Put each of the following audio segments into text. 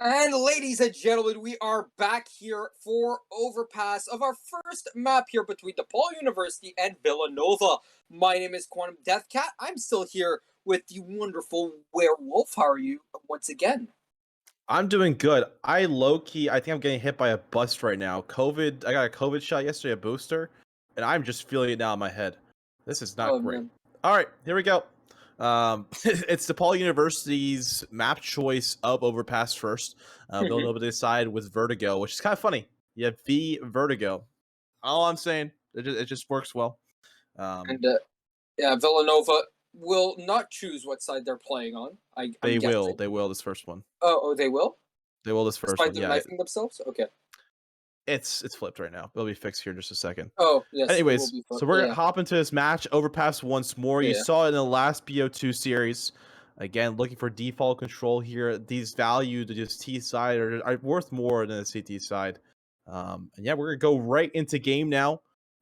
And ladies and gentlemen, we are back here for Overpass of our first map here between DePaul University and Villanova. My name is Quantum Deathcat. I'm still here with the wonderful Werewolf. How are you once again? I'm doing good. I think I'm getting hit by a bus right now. COVID, I got a COVID shot yesterday, a booster, and I'm just feeling it now in my head. This is not Oh great. man. All right, here we go. It's DePaul University's map choice of Overpass first. Villanova decide with Vertigo, which is kind of funny. You have V Vertigo. All I'm saying, it just works well. Um, and yeah, Villanova will not choose what side they're playing on. I'm they will, guessing. they will this first one. Oh, they will? They will this first Despite one. them Yeah, knifing themselves? Okay. it's flipped right now. It'll be fixed here in just a second. Oh, yes, it will Anyways, be fun. so we're gonna Yeah, hop into this match. Overpass once more. You yeah. saw it in the last BO2 series. Again, looking for default control here. These valued to just T side are worth more than the CT side. And yeah, we're gonna go right into game now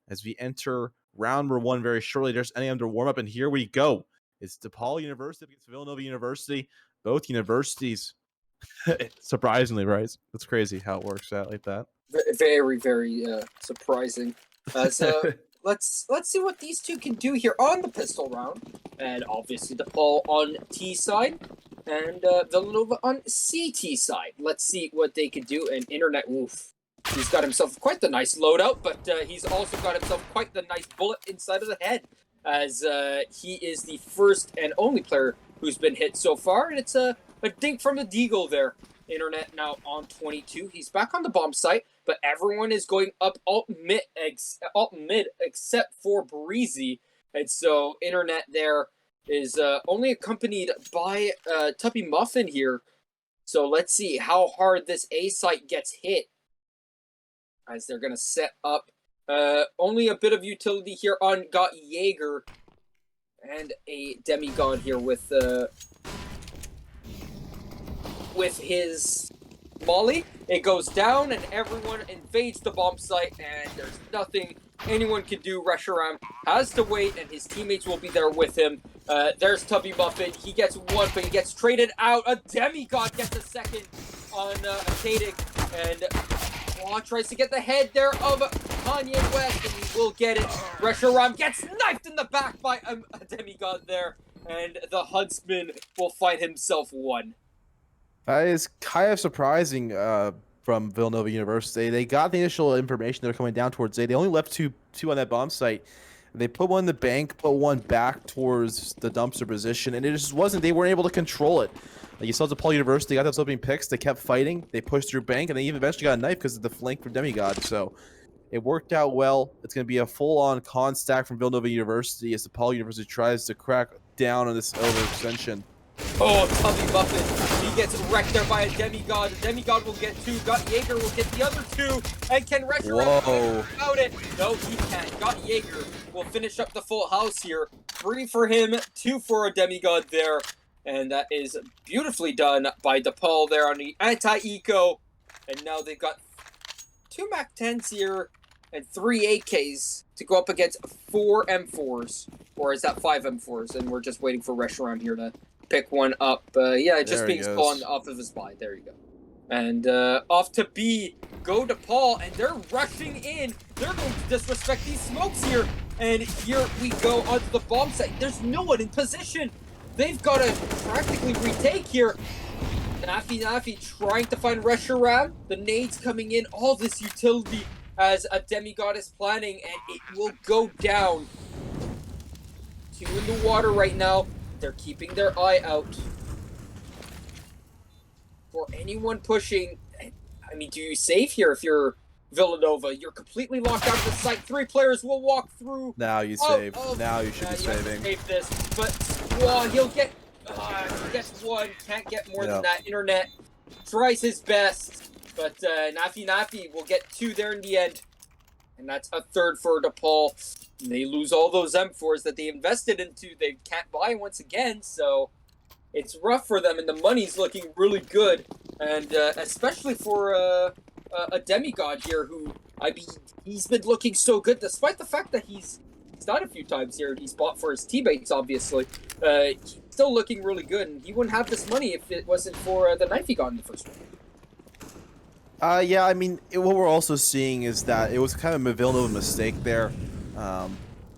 as we enter round number one very shortly. Just ending under warm up, and here we go. It's DePaul University against Villanova University. Both universities, surprisingly, right? It's crazy how it works out like that. Very, very surprising. As let's see what these two can do here on the pistol round, and obviously DePaul on T side, and Villanova on CT side. Let's see what they can do. And internet, oof, he's got himself quite the nice loadout, but he's also got himself quite the nice bullet inside of the head, as he is the first and only player who's been hit so far, and it's a dink from the Deagle there. Internet now on 22. He's back on the bomb site, but everyone is going up alt mid except for Breezy. And so Internet there is only accompanied by Tuppy Muffin here. So let's see how hard this A site gets hit, as they're going to set up only a bit of utility here on Got Jaeger and a Demigod here with his Molly. It goes down and everyone invades the bomb site, and there's nothing anyone can do. Reshiram has to wait, and his teammates will be there with him. There's Tubby Muffin. He gets one, but he gets traded out. A Demigod gets a second on Kadik, and tries to get the head there of Kanye West, and he will get it. Reshiram gets knifed in the back by a Demigod there, and the Huntsman will find himself one. That is kind of surprising from Villanova University. They got the initial information they're coming down towards A. They only left two on that bomb site. They put one in the bank, put one back towards the dumpster position, and it just wasn't. They weren't able to control it. Like you saw DePaul University got themselves being picks. They kept fighting. They pushed through bank, and they even eventually got a knife because of the flank from Demigod. So it worked out well. It's going to be a full-on con stack from Villanova University as DePaul University tries to crack down on this overextension. Oh, Tubby Muffin. He gets wrecked there by a Demigod. The Demigod will get two. Got Jaeger will get the other two. And can Reshiram out it? No, he can't. Got Jaeger will finish up the full house here. 3 for him, 2 for a Demigod there. And that is beautifully done by DePaul there on the anti-eco. And now they've got 2 MAC-10s here and 3 AKs to go up against 4 M4s. Or is that 5 M4s? And we're just waiting for Reshiram here to pick one up. Yeah, just being spawned off of his buy. There you go. And off to B, go to Paul, and they're rushing in. They're going to disrespect these smokes here. And here we go onto the bomb site. There's no one in position. They've got to practically retake here. Nafi trying to find Reshiram. The nades coming in. All this utility as a Demigod is planning, and it will go down. 2 in the water right now. They're keeping their eye out for anyone pushing. I mean, do you save here if you're Villanova? You're completely locked out of the site. 3 players will walk through. Now you save. Now you should be saving. Save this, but he'll get. He gets 1. Can't get more than that. Internet tries his best, but Nafi will get 2 there in the end, and that's a 3rd for DePaul. They lose all those M4s that they invested into. They can't buy once again, so it's rough for them, and the money's looking really good. And especially for a Demigod here, who, I mean, he's been looking so good, despite the fact that he's died a few times here. He's bought for his teammates, obviously. He's still looking really good, and he wouldn't have this money if it wasn't for the knife he got in the first one. Yeah, I mean, what we're also seeing is that it was kind of a Villanova mistake there,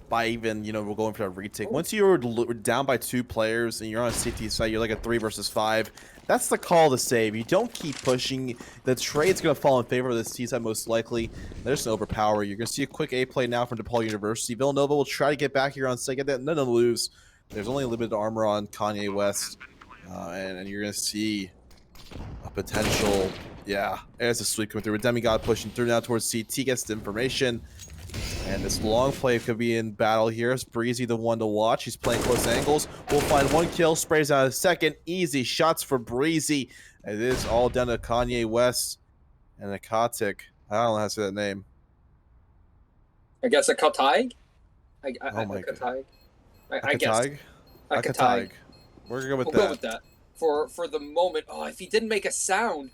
by even, we're going for a retake. Once you're down by 2 players and you're on a CT site, you're like a 3 versus 5. That's the call to save. You don't keep pushing. The trade's going to fall in favor of this T side most likely. They're just going to overpower. You're going to see a quick A play now from DePaul University. Villanova will try to get back here on site, get that, none to lose. There's only limited armor on Kanye West, and you're going to see a potential. Yeah, there's a sweep coming through. Demigod pushing through now towards CT, gets the information. And this long play could be in battle here. It's Breezy the one to watch. He's playing close angles. We'll find 1 kill. Sprays out a second. Easy shots for Breezy. It is all down to Kanye West and Akatik. I don't know how to say that name. I guess a Kataig? Oh my god. I guess. Akatig. We're gonna go with we'll that. Go with that. For the moment. Oh, if he didn't make a sound,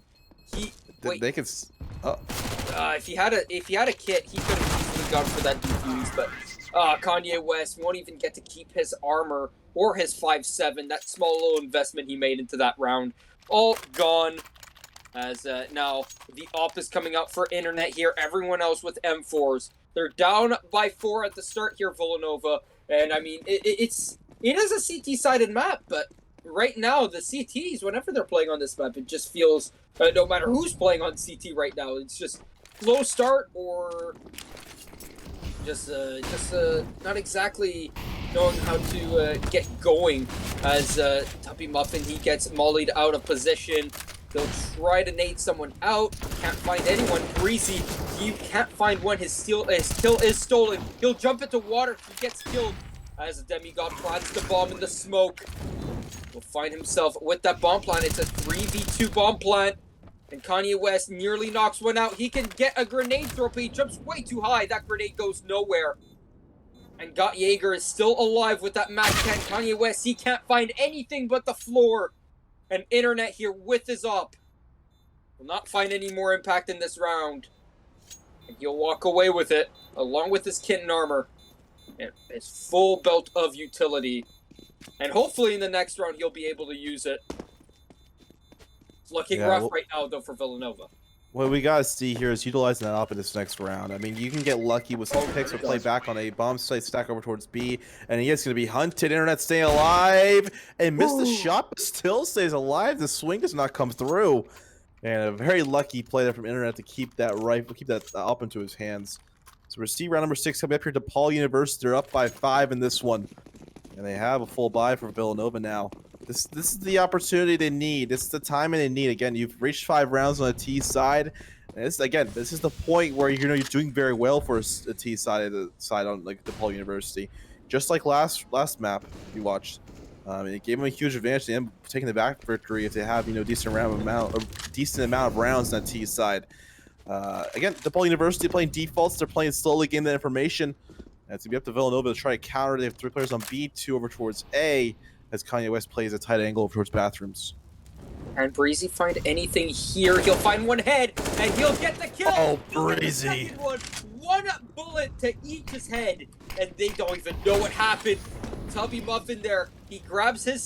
wait. They could. Oh. If he had a kit, he could have easily gone for that defuse, but Kanye West won't even get to keep his armor or his 5.7. That small little investment he made into that round, all gone. As now the op is coming out for internet here. Everyone else with M4s. They're down by 4 at the start here, Villanova, and I mean it is a CT-sided map, but right now the CTs, whenever they're playing on this map, it just feels no matter who's playing on CT right now, it's just slow start or just not exactly knowing how to get going. As Tubby Muffin, he gets mollied out of position. They'll try to nade someone out. Can't find anyone. Breezy, you can't find one. His kill is stolen. He'll jump into water. He gets killed as a Demigod plants the bomb in the smoke. Will find himself with that bomb plant. It's a 3v2 bomb plant. And Kanye West nearly knocks one out. He can get a grenade throw, but he jumps way too high. That grenade goes nowhere. And Got Jaeger is still alive with that Mac 10. Kanye West, he can't find anything but the floor. And internet here with his op. Will not find any more impact in this round. And he'll walk away with it, along with his kit and armor. And his full belt of utility. And hopefully in the next round he'll be able to use it. It's looking rough right now, though, for Villanova. What we gotta see here is utilizing that op in this next round. I mean, you can get lucky with some picks or play back on a bomb site, stack over towards B, and he is going to be hunted. Internet staying alive and missed the shot, but still stays alive. The swing does not come through, and a very lucky play there from Internet to keep that rifle, keep that up into his hands. So we're seeing round number 6 coming up here. DePaul University, they're up by 5 in this one, and they have a full buy for Villanova now. This is the opportunity they need. This is the timing they need. Again, you've reached 5 rounds on a T side. And this is the point where you're doing very well for a T side on like DePaul University, just like last map you watched. It gave them a huge advantage to them taking the back victory if they have decent amount of rounds on that T side. Again, DePaul University playing defaults. They're playing slowly, getting that information. And it's gonna be up to Villanova to try to counter. They have 3 players on B, 2 over towards A, as Kanye West plays a tight angle over towards bathrooms. Can Breezy find anything here? He'll find one head, and he'll get the kill! Oh, Breezy! One bullet to each his head, and they don't even know what happened. Tubby Muffin there, he grabs his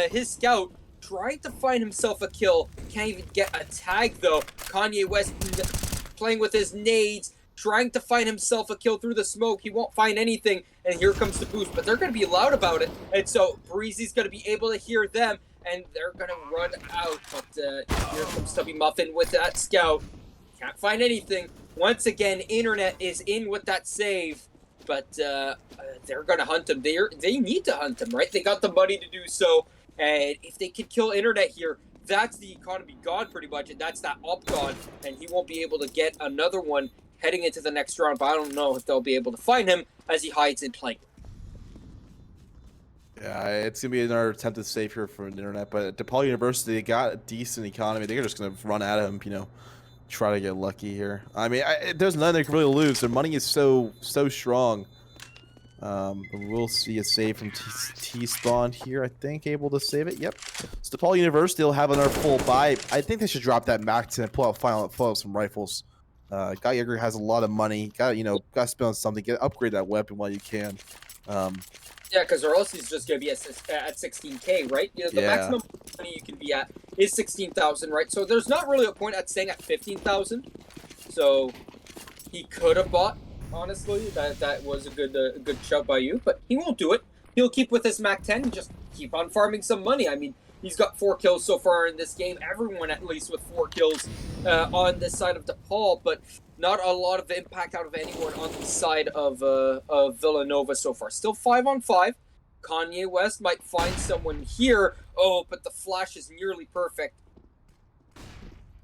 his scout, trying to find himself a kill. Can't even get a tag, though. Kanye West playing with his nades, trying to find himself a kill through the smoke. He won't find anything, and here comes the boost, but they're going to be loud about it, and so Breezy's going to be able to hear them, and they're going to run out, but here comes Tubby Muffin with that scout. Can't find anything. Once again, Internet is in with that save, but they're going to hunt him. They need to hunt him, right? They got the money to do so, and if they could kill Internet here, that's the economy god pretty much, and that's that op god, and he won't be able to get another one heading into the next round, but I don't know if they'll be able to find him as he hides in plain. Yeah, it's going to be another attempted save here for the Internet, but at DePaul University, they got a decent economy. They're just going to run at him, try to get lucky here. I mean, there's nothing they can really lose. Their money is so strong. We'll see a save from T-Spawn here, I think, able to save it. Yep. So DePaul University will have another full buy. I think they should drop that Mac 10 and pull out some rifles. Got Jaeger has a lot of money. Got to spend on something. Upgrade that weapon while you can. Yeah, because or else he's just gonna be at 16K, right? You know, the Yeah. maximum money you can be at is 16,000, right? So there's not really a point at staying at 15,000. So he could have bought. Honestly, that was a good shout by you, but he won't do it. He'll keep with his Mac 10 and just keep on farming some money. I mean, he's got 4 kills so far in this game. Everyone at least with 4 kills on this side of DePaul, but not a lot of impact out of anyone on the side of Villanova so far. Still 5-on-5. Kanye West might find someone here. Oh, but the flash is nearly perfect.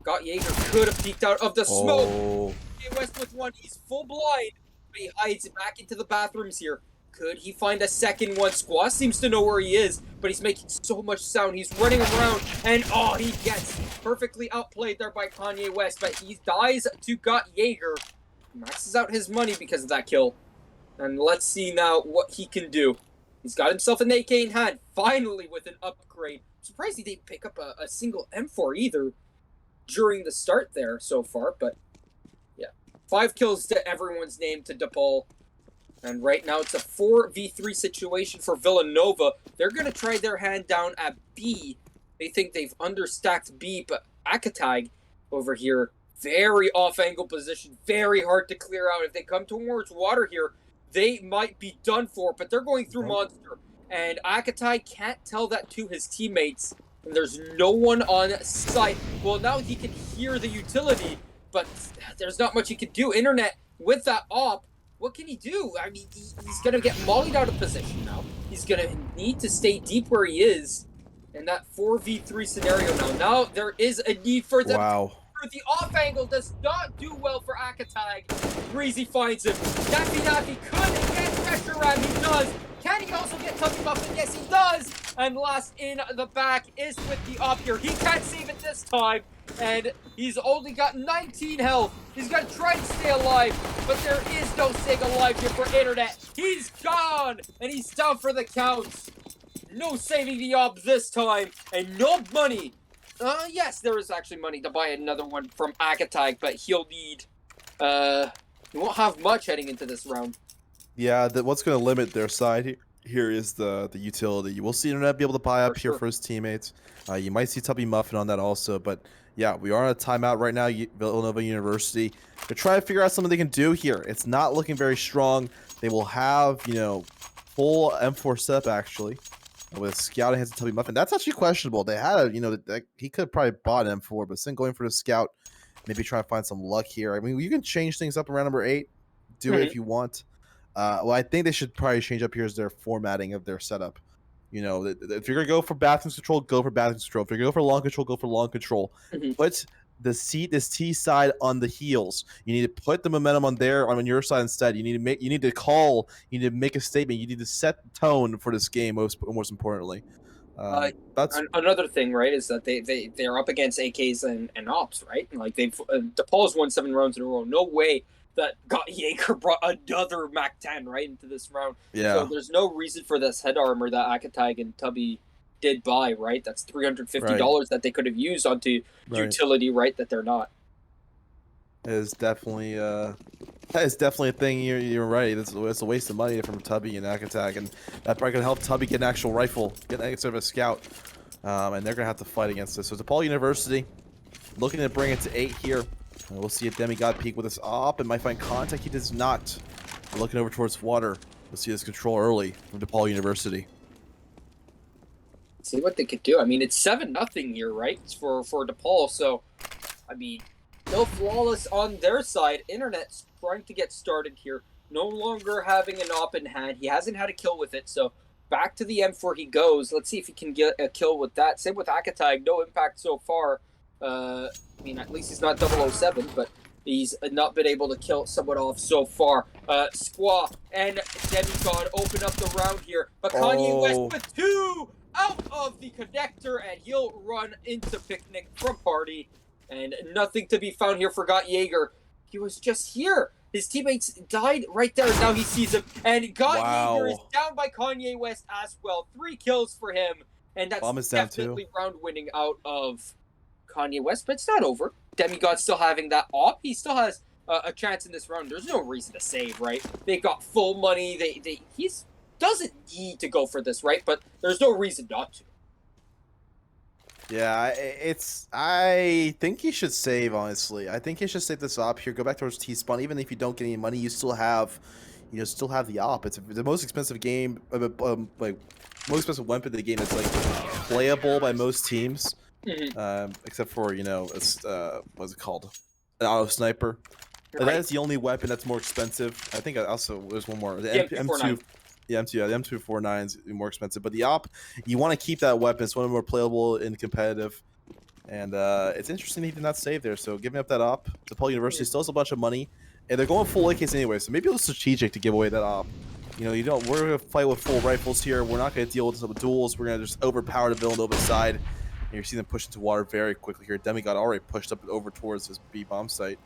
Got Jaeger could have peeked out of the smoke. Kanye West with one. He's full blind, but he hides back into the bathrooms here. Could he find a second one? Squaw seems to know where he is, but he's making so much sound. He's running around, and oh, he gets perfectly outplayed there by Kanye West, but he dies to Got Jaeger. Maxes out his money because of that kill. And let's see now what he can do. He's got himself an AK in hand, finally with an upgrade. I'm surprised he didn't pick up a single M4 either during the start there so far, but yeah. 5 kills to everyone's name to DePaul. And right now it's a 4v3 situation for Villanova. They're going to try their hand down at B. They think they've understacked B, but Akatag over here, very off-angle position, very hard to clear out. If they come towards water here, they might be done for, but they're going through Monster. And Akatag can't tell that to his teammates, and there's no one on site. Well, now he can hear the utility, but there's not much he can do. Internet with that op, what can he do? I mean, he's going to get mollied out of position now. He's going to need to stay deep where he is in that 4v3 scenario now. Now there is a need for them. Wow. The off angle does not do well for Akatag. Breezy finds him. Nafi could get pressure ram. He does. Can he also get Tubby Muffin? Yes, he does. And last in the back is with the op here. He can't save it this time. And he's only got 19 health. He's going to try to stay alive, but there is no staying alive here for Internet. He's gone, and he's down for the count. No saving the op this time, and no money. Yes, there is actually money to buy another one from Akatag, but he'll need, he won't have much heading into this round. Yeah, what's going to limit their side here is the utility. You will see Internet be able to buy up here for his teammates. You might see Tubby Muffin on that also, but yeah, we are on a timeout right now, Villanova University. They're trying to figure out something they can do here. It's not looking very strong. They will have, you know, full M4 setup actually, with scouting hands and Tubby Muffin. That's actually questionable. They had a, you know, he could have probably bought an M4, but instead going for the scout, maybe try to find some luck here. I mean, you can change things up around number 8. Do it if you want. Well, I think they should probably change up here is their formatting of their setup. You know, if you're going to go for bathrooms control, go for bathrooms control. If you're going to go for long control, go for long control. Put this T side on the heels. You need to put the momentum on your side instead. You need to make a statement. You need to set the tone for this game most importantly. That's another thing, right? Is that they're up against AKs and ops, right? Like DePaul's won 7 rounds in a row. No way that Got Jaeger brought another Mac 10 right into this round. Yeah. So there's no reason for this head armor that Akatag and Tubby did buy, right? That's $350 that they could have used onto utility, right? That they're not. It is definitely that is definitely a thing. You're right. It's a waste of money from Tubby and Akatag, and that probably could help Tubby get an actual rifle, get sort of a scout, and they're gonna have to fight against this. So DePaul University looking to bring it to 8 here. And we'll see a demigod peek with this op and might find contact. He does not. We're looking over towards water. We'll see this control early from DePaul University. See what they could do. I mean, it's 7-0 here, right? It's for DePaul. So, I mean, no flawless on their side. Internet's trying to get started here. No longer having an op in hand. He hasn't had a kill with it. So, back to the M4 he goes. Let's see if he can get a kill with that. Same with Akatag. No impact so far. I mean, at least he's not 007, but he's not been able to kill someone off so far. Squaw and Demigod open up the round here, but Kanye West with 2 out of the connector, and he'll run into Picnic from party, and nothing to be found here for Got Jaeger. He was just here. His teammates died right there, and now he sees him, and Got Jaeger is down by Kanye West as well. 3 kills for him, and that's definitely round winning out of Kanye West, but it's not over. Demigod still having that op. He still has a chance in this round. There's no reason to save, right? They got full money. He's doesn't need to go for this, right? But there's no reason not to. Yeah, I think he should save, honestly. I think he should save this op here. Go back towards T-spawn. Even if you don't get any money, you still have, the op. It's the most expensive game, like most expensive weapon in the game. It's like playable by most teams, except for it's what's it called, an auto sniper. Right. That is the only weapon that's more expensive. I think also there's one more. The M2. Yeah, the M249 is more expensive, but the op, you want to keep that weapon. It's one of the more playable and competitive. And it's interesting he did not save there. So giving up that op, DePaul University still has a bunch of money, and they're going full AKs anyway. So maybe it was strategic to give away that op. We're gonna fight with full rifles here. We're not gonna deal with some duels. We're gonna just overpower the Villanova side. And you're seeing them push into water very quickly here. Demigod already pushed up over towards his B bomb site.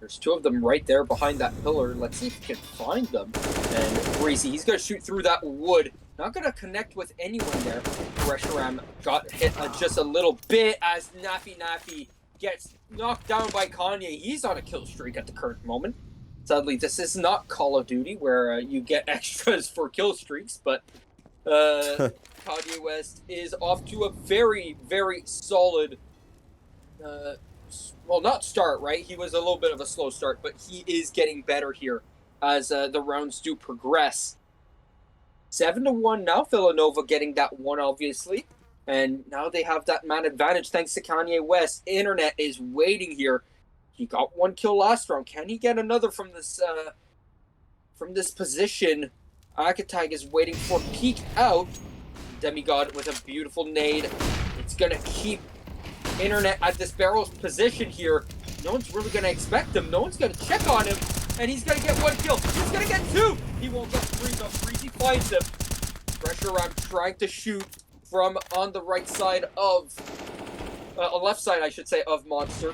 There's two of them right there behind that pillar. Let's see if we can find them. And Breezy, he's going to shoot through that wood. Not going to connect with anyone there. Reshiram got hit just a little bit as Nafi gets knocked down by Kanye. He's on a kill streak at the current moment. Sadly, this is not Call of Duty where you get extras for kill streaks, but Kanye West is off to a very, very solid well, not start, right? He was a little bit of a slow start, but he is getting better here as the rounds do progress. 7-1 now, Villanova getting that one, obviously. And now they have that man advantage thanks to Kanye West. Internet is waiting here. He got one kill last round. Can he get another from this position? Akatag is waiting for peek out. Demigod with a beautiful nade. It's going to keep Internet at this barrel's position here. No one's really going to expect him. No one's going to check on him. And he's going to get one kill. He's going to get two. He won't get three, but Breezy finds him. Pressure around trying to shoot from on the right side of... left side, I should say, of Monster.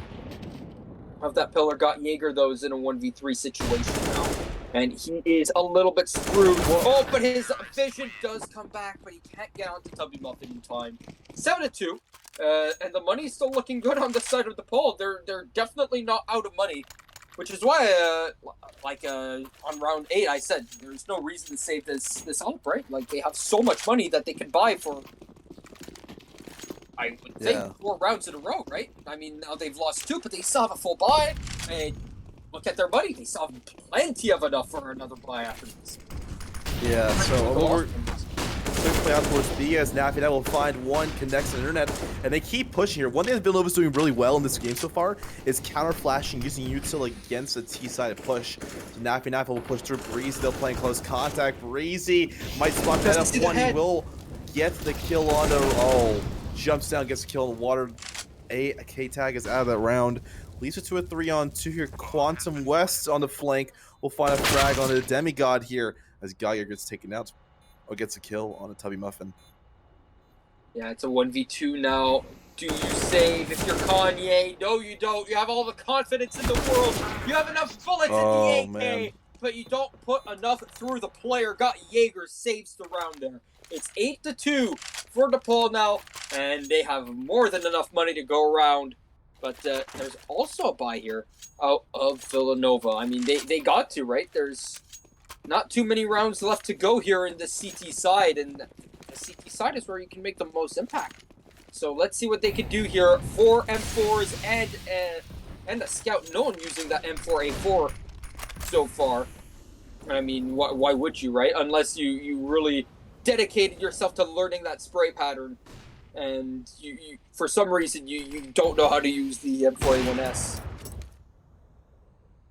Of that pillar. Got Jaeger, though, is in a 1v3 situation now. And he is a little bit screwed. Oh, but his vision does come back, but he can't get onto Tubby Muffin in time. 7-2. And the money's still looking good on the side of DePaul. They're definitely not out of money, which is why, on round 8, I said there's no reason to save this up, right? Like, they have so much money that they can buy for, I would think, 4 rounds in a row, right? I mean, now they've lost 2, but they still have a full buy. And look at their money. They still have plenty of enough for another buy after this. Yeah, so we're play out towards B as Nafi will find one, connects to the internet, and they keep pushing here. One thing that Villanova's doing really well in this game so far is counter flashing, using util against the T-side push. So Nafi will push through Breezy. They're playing close contact. Breezy might spot that up one. He will get the kill on the jumps down, gets the kill in the water. A K-tag is out of that round. Leaves it to a 3-on-2 here. Quantum West on the flank will find a frag on the Demigod here as Geiger gets taken out. Or gets a kill on a Tubby Muffin. Yeah, it's a 1v2 now. Do you save if you're Kanye? No, you don't. You have all the confidence in the world. You have enough bullets in the AK, but you don't put enough through the player. Got Jaeger, saves the round there. It's 8-2 for DePaul now, and they have more than enough money to go around. But there's also a buy here out of Villanova. I mean, they got to, right? There's not too many rounds left to go here in the CT side, and the CT side is where you can make the most impact. So let's see what they can do here. 4 M4s and a scout. No one using that M4A4 so far. I mean, why would you, right? Unless you really dedicated yourself to learning that spray pattern, and you for some reason you don't know how to use the M4A1S.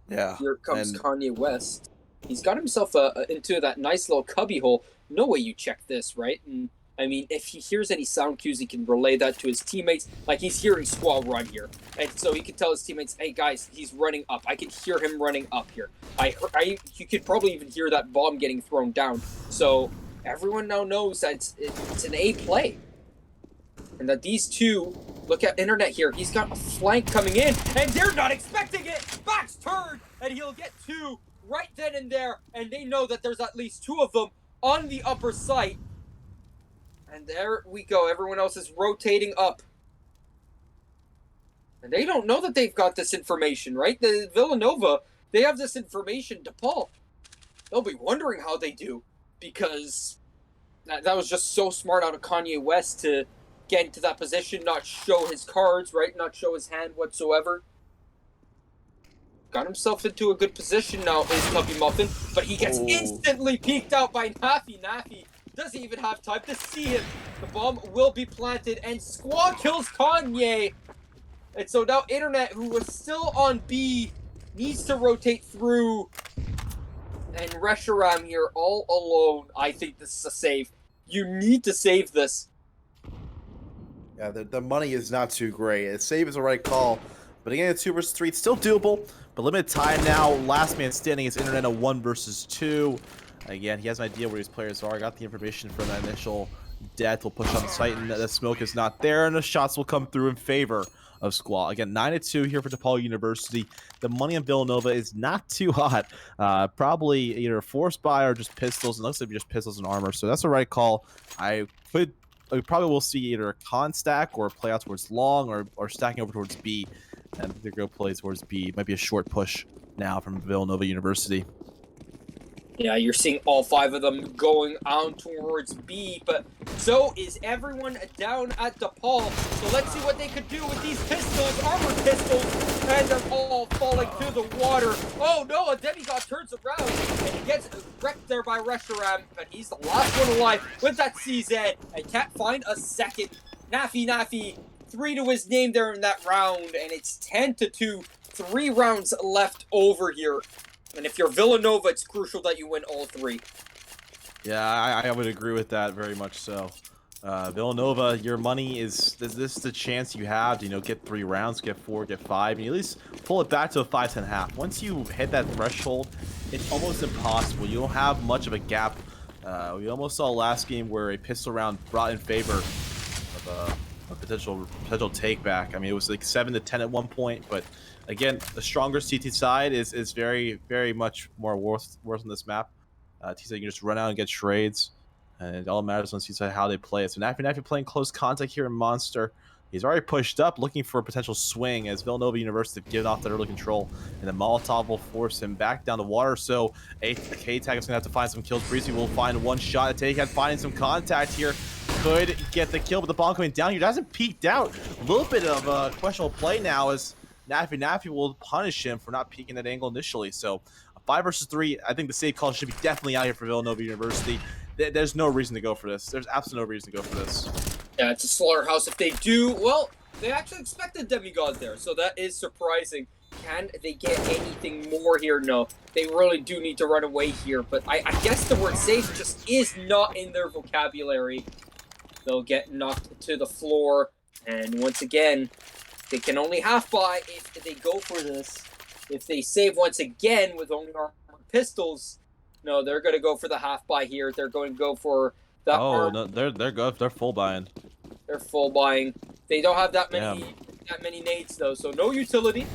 Yeah. Here comes Kanye West. He's got himself into that nice little cubby hole. No way you check this, right? And I mean, if he hears any sound cues, he can relay that to his teammates. Like, he's hearing Squall run here. And so he can tell his teammates, hey, guys, he's running up. I can hear him running up here. You could probably even hear that bomb getting thrown down. So everyone now knows that it's an A play. And that these two, look at Internet here. He's got a flank coming in, and they're not expecting it. Back's turned, and he'll get 2 right then and there, and they know that there's at least 2 of them on the upper site. And there we go. Everyone else is rotating up. And they don't know that they've got this information, right? The Villanova, they have this information. DePaul, they'll be wondering how they do. because that was just so smart out of Kanye West to get into that position, not show his cards, right? Not show his hand whatsoever. Got himself into a good position now, is Tubby Muffin, but he gets instantly peeked out by Nafi. Nafi doesn't even have time to see him. The bomb will be planted, and Squall kills Kanye. And so now Internet, who was still on B, needs to rotate through. And Reshiram here all alone. I think this is a save. You need to save this. Yeah, the money is not too great. A save is the right call. But again, it's 2 versus 3. It's still doable. But limited time now. Last man standing is Internet a 1 versus 2. Again, he has an idea where his players are. I got the information from that initial death. Will push on site, and the smoke is not there. And the shots will come through in favor of Squall. Again, 9-2 here for DePaul University. The money on Villanova is not too hot. Probably either forced buy or just pistols. And looks like just pistols and armor. So that's the right call. We probably will see either a con stack or play out towards long or stacking over towards B. And they're going to play towards B. It might be a short push now from Villanova University. Yeah, you're seeing all 5 of them going on towards B, but so is everyone down at DePaul. So let's see what they could do with these pistols, armored pistols, and they're all falling to the water. Oh no, a demigod turns around and he gets wrecked there by Reshiram, but he's the last one alive with that CZ and can't find a second. Nafi, 3 to his name there in that round, and it's 10-2, 3 rounds left over here. And if you're Villanova, it's crucial that you win all 3. Yeah, I would agree with that very much so. Villanova, your money is this is the chance you have to, get 3 rounds, get 4, get 5, and you at least pull it back to a 5-10-half. Once you hit that threshold, it's almost impossible. You don't have much of a gap. We almost saw last game where a pistol round brought in favor of a potential take back. I mean, it was like 7-10 at one point, but again, the stronger CT side is very, very much more worth on this map. T side, you can just run out and get trades, and it all matters on CT side how they play it. So Nafi playing close contact here in Monster. He's already pushed up, looking for a potential swing as Villanova University have given off that early control, and the Molotov will force him back down the water. So a K-Tag is going to have to find some kills. Breezy will find 1 shot. Take finding some contact here. Could get the kill, but the bomb coming down here doesn't peeked out. A little bit of a questionable play now as Nafi will punish him for not peeking that angle initially. So a 5 versus 3, I think the save call should be definitely out here for Villanova University. There's no reason to go for this. There's absolutely no reason to go for this. Yeah, it's a slaughterhouse. If they do, well, they actually expected demigod there, so that is surprising. Can they get anything more here? No, they really do need to run away here, but I guess the word safe just is not in their vocabulary. They'll get knocked to the floor, and once again, they can only half buy if they go for this. If they save once again with only armored pistols, no, they're going to go for the half buy here. They're going to go for the no, they're full buying. They're full buying. They don't have that many nades though, so no utility.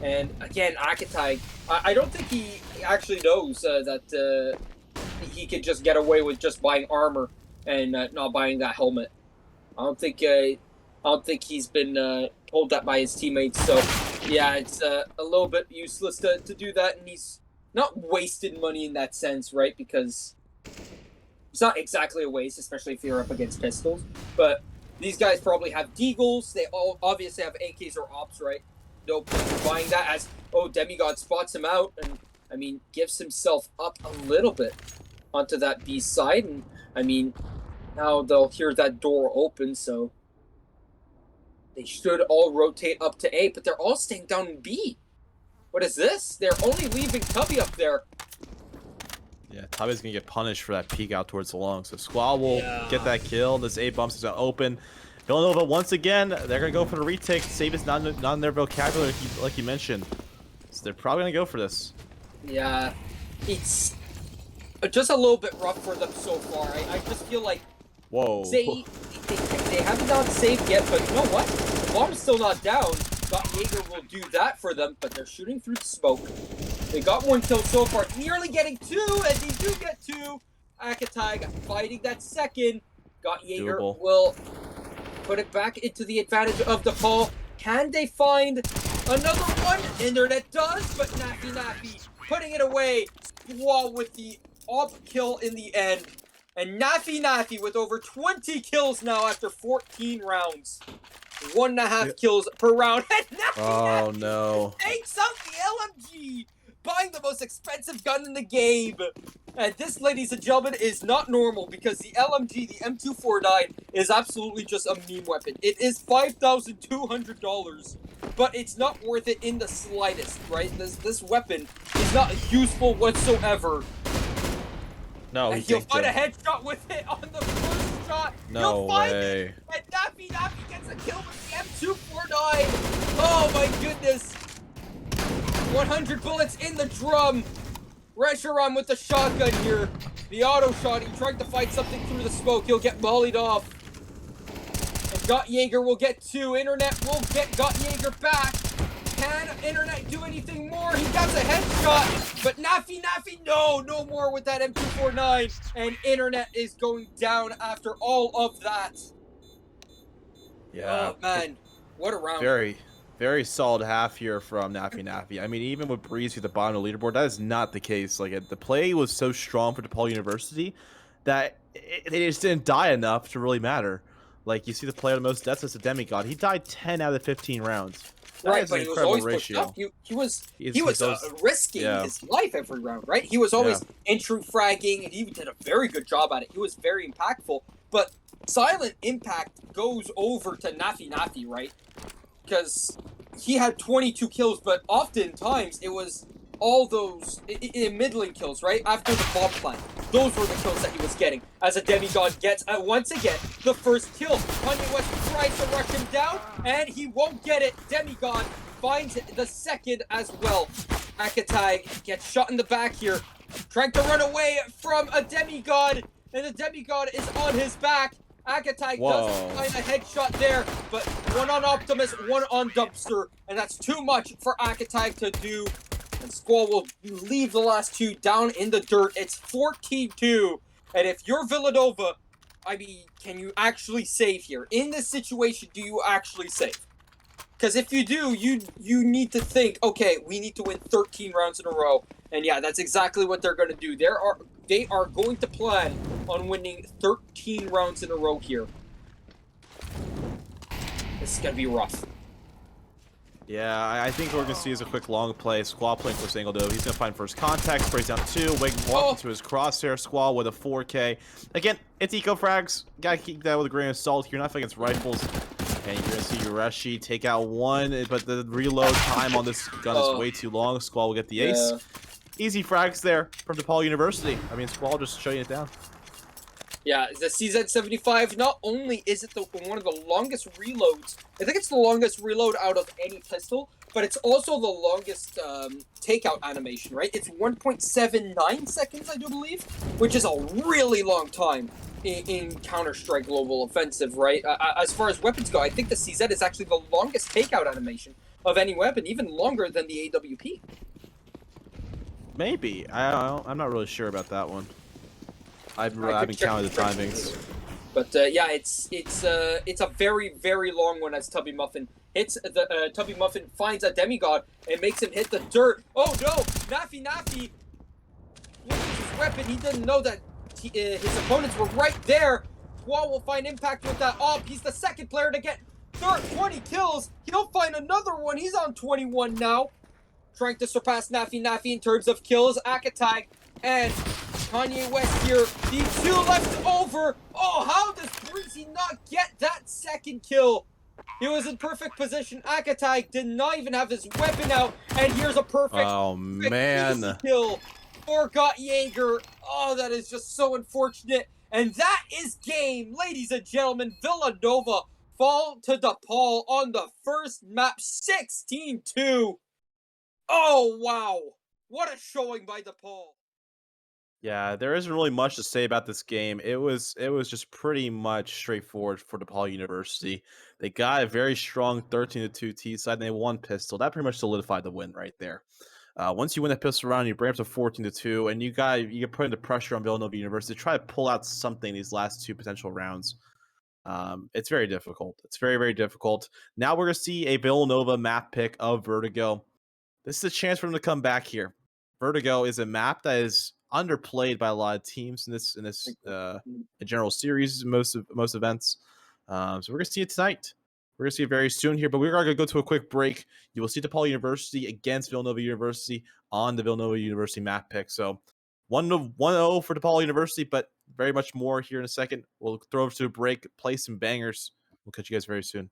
And again, Akatai, I don't think he actually knows that he could just get away with just buying armor and not buying that helmet. I don't think he's been told that by his teammates. So yeah, it's a little bit useless to do that, and he's not wasted money in that sense, right? Because it's not exactly a waste, especially if you're up against pistols. But these guys probably have deagles. They all obviously have AKs or ops, right? No point in buying that as, oh, Demigod spots him out and, I mean, gives himself up a little bit onto that B side. And, I mean, now they'll hear that door open, so they should all rotate up to A, but they're all staying down in B. What is this? They're only leaving Tubby up there. Yeah, Tubby's going to get punished for that peek out towards the long. So Squall will get that kill. This A bumps is going to open. Villanova, once again, they're going to go for the retake. Save is not in their vocabulary, like you mentioned. So they're probably going to go for this. Yeah, it's just a little bit rough for them so far. I just feel like they haven't done saved yet, but you know what? The bomb's still not down. Jaeger will do that for them, but they're shooting through the smoke. They got 1 kill so far, nearly getting 2, and they do get 2. Akatai fighting that second. Jaeger will put it back into the advantage of DePaul. Can they find another one? Internet does, but Nafi putting it away. Squall with the top kill in the end. And Nafi with over 20 kills now after 14 rounds. 1.5 kills per round. And Oh no. takes out the LMG, buying the most expensive gun in the game. And this, ladies and gentlemen, is not normal because the LMG, the M249, is absolutely just a meme weapon. It is $5,200, but it's not worth it in the slightest, right? This weapon is not useful whatsoever. No, he'll find a headshot with it on the first shot. No way. It, and Nafi gets a kill with the M249. Oh my goodness. 100 bullets in the drum. Reshiram with the shotgun here. The auto shot. He tried to fight something through the smoke. He'll get mollied off. And Got Jaeger will get 2. Internet will get Got Jaeger back. Can Internet do anything more? He got a headshot, but Nafi, no more with that M249. And Internet is going down after all of that. Yeah. Oh, man. What a round. Very solid half here from Nafi. I mean, even with Breeze at the bottom of the leaderboard, that is not the case. Like, the play was so strong for DePaul University that they just didn't die enough to really matter. Like, you see the player with the most deaths as a demigod. He died 10 out of 15 rounds. Right, but he was always pushed up. He was risking his life every round, right? He was always entry fragging, and he did a very good job at it. He was very impactful. But silent impact goes over to Nafi, right? Because he had 22 kills, but oftentimes it was all those middling kills, right? After the bomb plant. Those were the kills that he was getting. As a demigod gets, once again, the first kill. Kanye West tries to rush him down, and he won't get it. Demigod finds the second as well. Akatag gets shot in the back here. Trying to run away from a demigod, and the demigod is on his back. Akatag doesn't find a headshot there, but one on Optimus, one on Dumpster, and that's too much for Akatag to do. And Squall will leave the last 2 down in the dirt. It's 14-2. And if you're Villanova, I mean, can you actually save here? In this situation, do you actually save? Because if you do, you need to think, okay, we need to win 13 rounds in a row. And yeah, that's exactly what they're going to do. They are going to plan on winning 13 rounds in a row here. This is going to be rough. Yeah, I think what we're going to see is a quick long play. Squall playing first angle, though. He's going to find first contact. Sprays down 2. Wig walks into his crosshair. Squall with a 4K. Again, it's eco frags. Got to keep that with a grain of salt. You're not against rifles. And you're going to see Ureshi take out 1. But the reload time on this gun is way too long. Squall will get the ace. Easy frags there from DePaul University. I mean, Squall just shutting it down. Yeah, the CZ75, not only is it one of the longest reloads, I think it's the longest reload out of any pistol, but it's also the longest takeout animation, right? It's 1.79 seconds, I do believe, which is a really long time in Counter-Strike Global Offensive, right? As far as weapons go, I think the CZ is actually the longest takeout animation of any weapon, even longer than the AWP. Maybe. I don't know. I'm not really sure about that one. I haven't counted the timings. But yeah, it's a very, very long one as Tubby Muffin hits the Tubby Muffin finds a demigod and makes him hit the dirt. Oh no! Nafi loses his weapon. He didn't know that his opponents were right there. Squall will find impact with that op. He's the second player to get 20 kills. He'll find another one. He's on 21 now. Trying to surpass Nafi in terms of kills. Akatag and Kanye West here. The 2 left over. Oh, how does Breezy not get that second kill? He was in perfect position. Akatag did not even have his weapon out. And here's a perfect easy kill for Got Jaeger. Oh, that is just so unfortunate. And that is game. Ladies and gentlemen, Villanova fall to DePaul on the first map, 16-2. Oh, wow. What a showing by DePaul. Yeah, there isn't really much to say about this game. It was just pretty much straightforward for DePaul University. They got a very strong 13-2 T side, and they won pistol. That pretty much solidified the win right there. Once you win that pistol round, you bring up to 14-2, and you get put into pressure on Villanova University to try to pull out something these last 2 potential rounds. It's very difficult. It's very, very difficult. Now we're going to see a Villanova map pick of Vertigo. This is a chance for them to come back here. Vertigo is a map that is underplayed by a lot of teams in this general series, most events. So we're gonna see it tonight. We're gonna see it very soon here, but we're gonna go to a quick break. You will see DePaul University against Villanova University on the Villanova University map pick. So 1-0 for DePaul University, but very much more here in a second. We'll throw over to a break, play some bangers. We'll catch you guys very soon.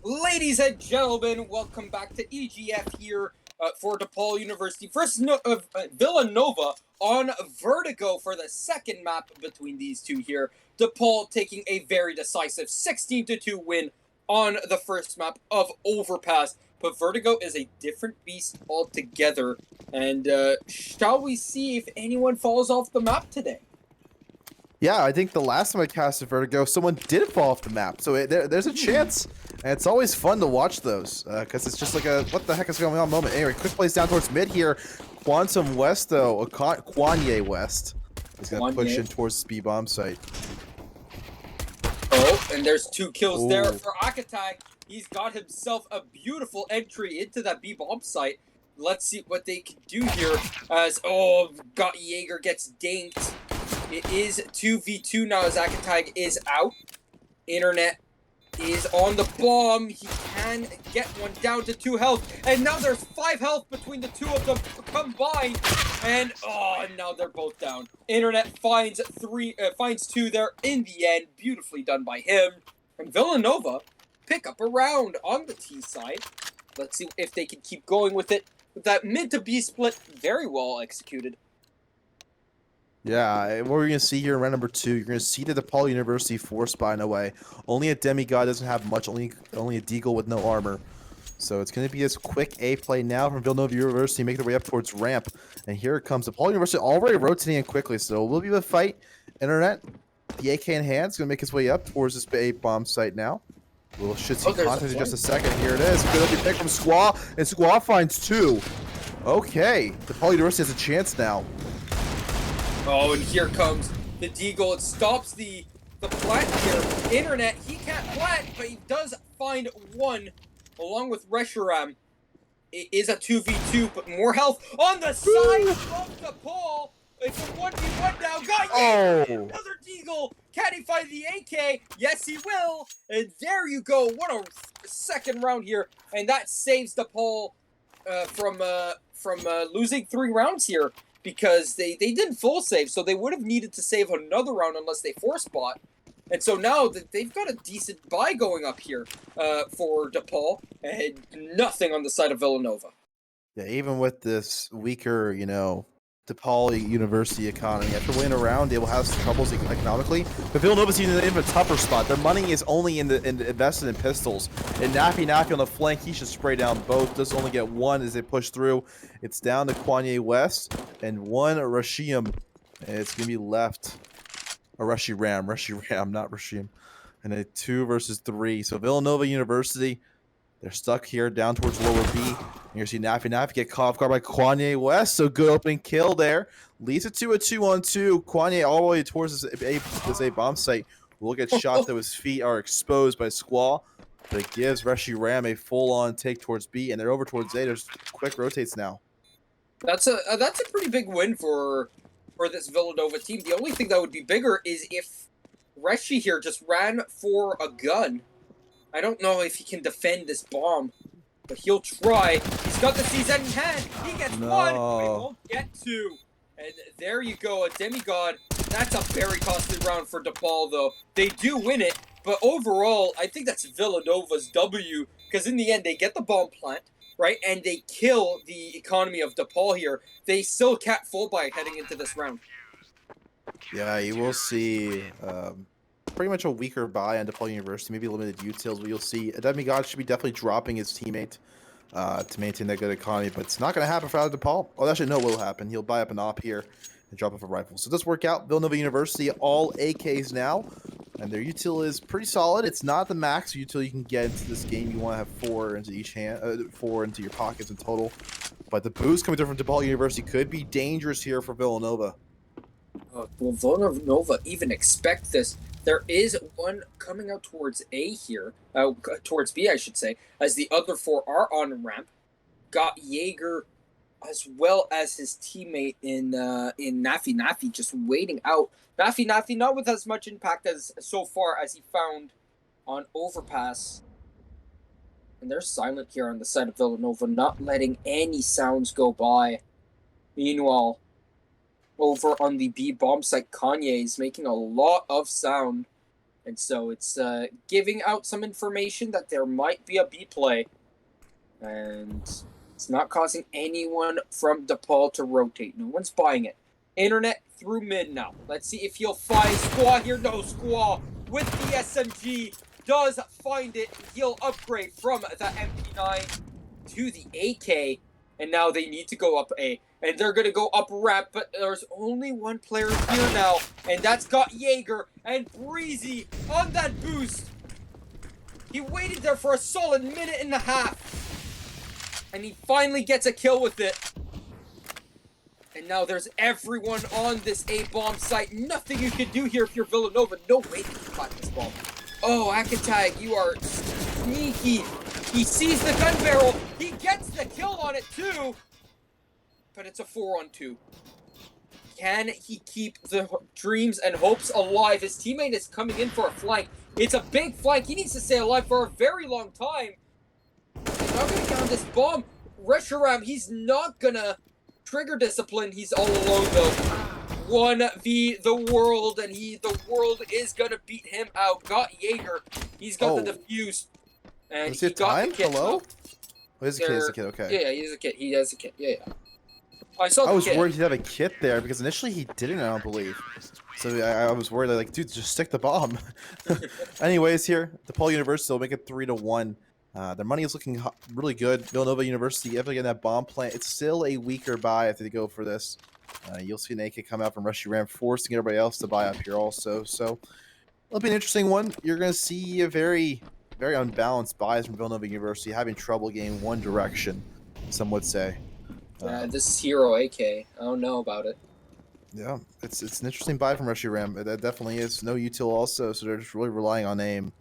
Ladies and gentlemen, welcome back to EGF here for DePaul University versus Villanova on Vertigo for the second map between these two here. DePaul taking a very decisive 16-2 win on the first map of Overpass. But Vertigo is a different beast altogether. And shall we see if anyone falls off the map today? Yeah, I think the last time I casted Vertigo, someone did fall off the map. So there's a chance. And it's always fun to watch those because it's just like a what the heck is going on moment. Anyway, quick plays down towards mid here. Quantum West, though. Kanye West is going to push in towards the speed bomb site. Oh, and there's 2 kills there for Akatai. He's got himself a beautiful entry into that B bomb site. Let's see what they can do here as, got Jaeger gets dinked. It is 2v2 now as Akatag is out. Internet is on the bomb. He can get one down to 2 health. And now there's 5 health between the two of them combined. And, now they're both down. Internet finds 2 there in the end. Beautifully done by him. And Villanova pick up a round on the T side. Let's see if they can keep going with it. With that mid to B split, very well executed. Yeah, what we're going to see here in round number 2, you're going to see the DePaul University force buying away. Only a demigod doesn't have much, only a deagle with no armor. So it's going to be this quick A play now from Villanova University, making their way up towards ramp. And here it comes. DePaul University already rotating in quickly, so it will be a fight. Internet, the AK in hand, is going to make its way up towards this A bomb site now. We'll should see content in just a second. Here it is. Good open pick from Squaw, and Squaw finds 2. Okay, DePaul University has a chance now. Oh, and here comes the deagle. It stops the plant here. Internet, he can't plant, but he does find 1 along with Reshiram. It is a 2v2, but more health on the side of DePaul. It's a 1v1 now. Got another deagle. Can he find the AK? Yes, he will. And there you go. What a second round here. And that saves DePaul from losing 3 rounds here. Because they didn't full save, so they would have needed to save another round unless they force bot. And so now they've got a decent buy going up here for DePaul, and nothing on the side of Villanova. Yeah, even with this weaker, DePaul University economy, after winning a round, they will have some troubles economically. But Villanova's in a tougher spot. Their money is only invested in pistols. And Nafi on the flank, he should spray down both. Does only get 1 as they push through. It's down to Kwanye West and 1 Rashiam. And it's gonna be left a Reshiram, not Rashiam. And a 2 versus 3. So Villanova University, they're stuck here down towards lower B. And you see Nafi get caught off guard by Kwanye West. So good opening kill there. Leads it to a 2-on-2. Kwanye all the way towards this A bomb site. Will get shot though his feet are exposed by Squall. But it gives Reshiram a full-on take towards B. And they're over towards A. There's quick rotates now. That's a pretty big win for this Villanova team. The only thing that would be bigger is if Reshi here just ran for a gun. I don't know if he can defend this bomb, but he'll try. He's got the CZ in hand. He gets 1, but he won't get 2. And there you go, a demigod. That's a very costly round for DePaul, though. They do win it, but overall, I think that's Villanova's W, because in the end, they get the bomb plant, right? And they kill the economy of DePaul here. They still can't full buy heading into this round. Yeah, you will see pretty much a weaker buy on DePaul University, maybe limited utils, but you'll see a demigod should be definitely dropping his teammate to maintain that good economy, but it's not going to happen for out of DePaul. Oh, actually, no, it will happen. He'll buy up an op here and drop off a rifle. So it does work out. Villanova University, all AKs now, and their util is pretty solid. It's not the max util you can get into this game. You want to have 4 into each hand, 4 into your pockets in total. But the boost coming through from DePaul University could be dangerous here for Villanova. Will Villanova even expect this? There is 1 coming out towards A here, towards B, I should say, as the other 4 are on ramp. Got Jaeger as well as his teammate in Nafi just waiting out. Nafi not with as much impact as so far as he found on overpass. And they're silent here on the side of Villanova, not letting any sounds go by. Meanwhile, over on the B bomb site, Kanye is making a lot of sound. And so it's giving out some information that there might be a B play. And it's not causing anyone from DePaul to rotate. No one's buying it. Internet through mid now. Let's see if he'll find Squaw here. No, Squaw with the SMG does find it. He'll upgrade from the MP9 to the AK. And now they need to go up A. And they're going to go up ramp, but there's only 1 player here now. And that's got Jaeger and Breezy on that boost. He waited there for a solid 1.5 minutes. And he finally gets a kill with it. And now there's everyone on this A-bomb site. Nothing you can do here if you're Villanova. No way to plant this bomb. Oh, Akatag, you are sneaky. He sees the gun barrel. He gets the kill on it too. But it's a 4-on-2. Can he keep the dreams and hopes alive? His teammate is coming in for a flank. It's a big flank. He needs to stay alive for a very long time. He's not going to count this bomb. Reshiram, he's not going to trigger discipline. He's all alone though. 1v the world, and the world is going to beat him out. Got Jaeger. He's got the defuse. And he got the kit. Hello? Oh, he's a kid, he's a kid, okay. Yeah, he's a kid. He has a kit. Yeah. I was worried he'd have a kit there because initially he didn't, I don't believe. So I was worried, like, dude, just stick the bomb. Anyways, here, DePaul University will make it 3-1. Their money is looking really good. Villanova University, if they get that bomb plant, it's still a weaker buy if they go for this. You'll see an AK come out from Rushy Ram, forcing everybody else to buy up here also. So it'll be an interesting one. You're going to see a very, very unbalanced buys from Villanova University, having trouble getting one direction, some would say. This hero AK, I don't know about it. Yeah, it's an interesting buy from Rushy Ram. That definitely is. No util also, so they're just really relying on aim,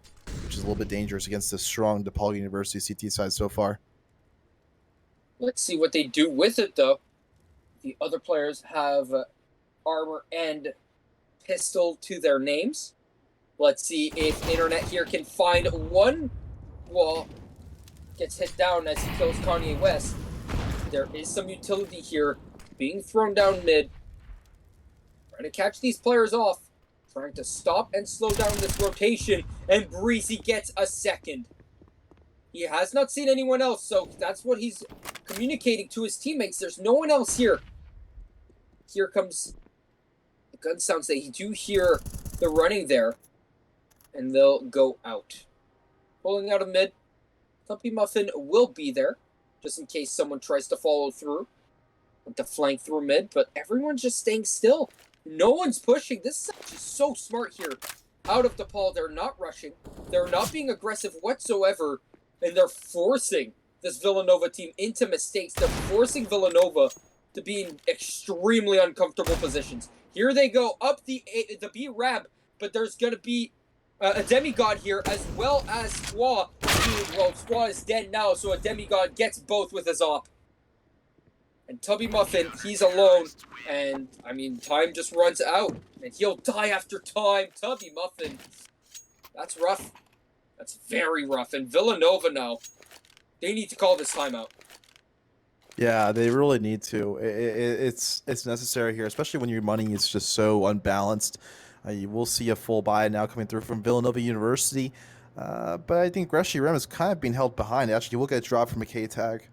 which is a little bit dangerous against this strong DePaul University CT side so far. Let's see what they do with it, though. The other players have armor and pistol to their names. Let's see if Internet here can find one wall. Gets hit down as he kills Kanye West. There is some utility here being thrown down mid. Trying to catch these players off. Trying to stop and slow down this rotation. And Breezy gets a second. He has not seen anyone else, so that's what he's communicating to his teammates. There's no one else here. Here comes the gun sounds. They do hear the running there. And they'll go out. Pulling out of mid. Tuppy Muffin will be there, just in case someone tries to follow through. Want to flank through mid, but everyone's just staying still. No one's pushing. This is actually so smart here. Out of DePaul, they're not rushing. They're not being aggressive whatsoever. And they're forcing this Villanova team into mistakes. They're forcing Villanova to be in extremely uncomfortable positions. Here they go up the B ramp, but there's going to be a demigod here as well as Squaw. Well, Squaw is dead now, so a demigod gets both with his op. And Tubby Muffin, he's alone. And, I mean, time just runs out. And he'll die after time. Tubby Muffin. That's rough. That's very rough. And Villanova now, they need to call this timeout. Yeah, they really need to. It's necessary here, especially when your money is just so unbalanced. You will see a full buy now coming through from Villanova University. But I think Rushy Rem is kind of being held behind. Actually, you will get a drop from a K tag,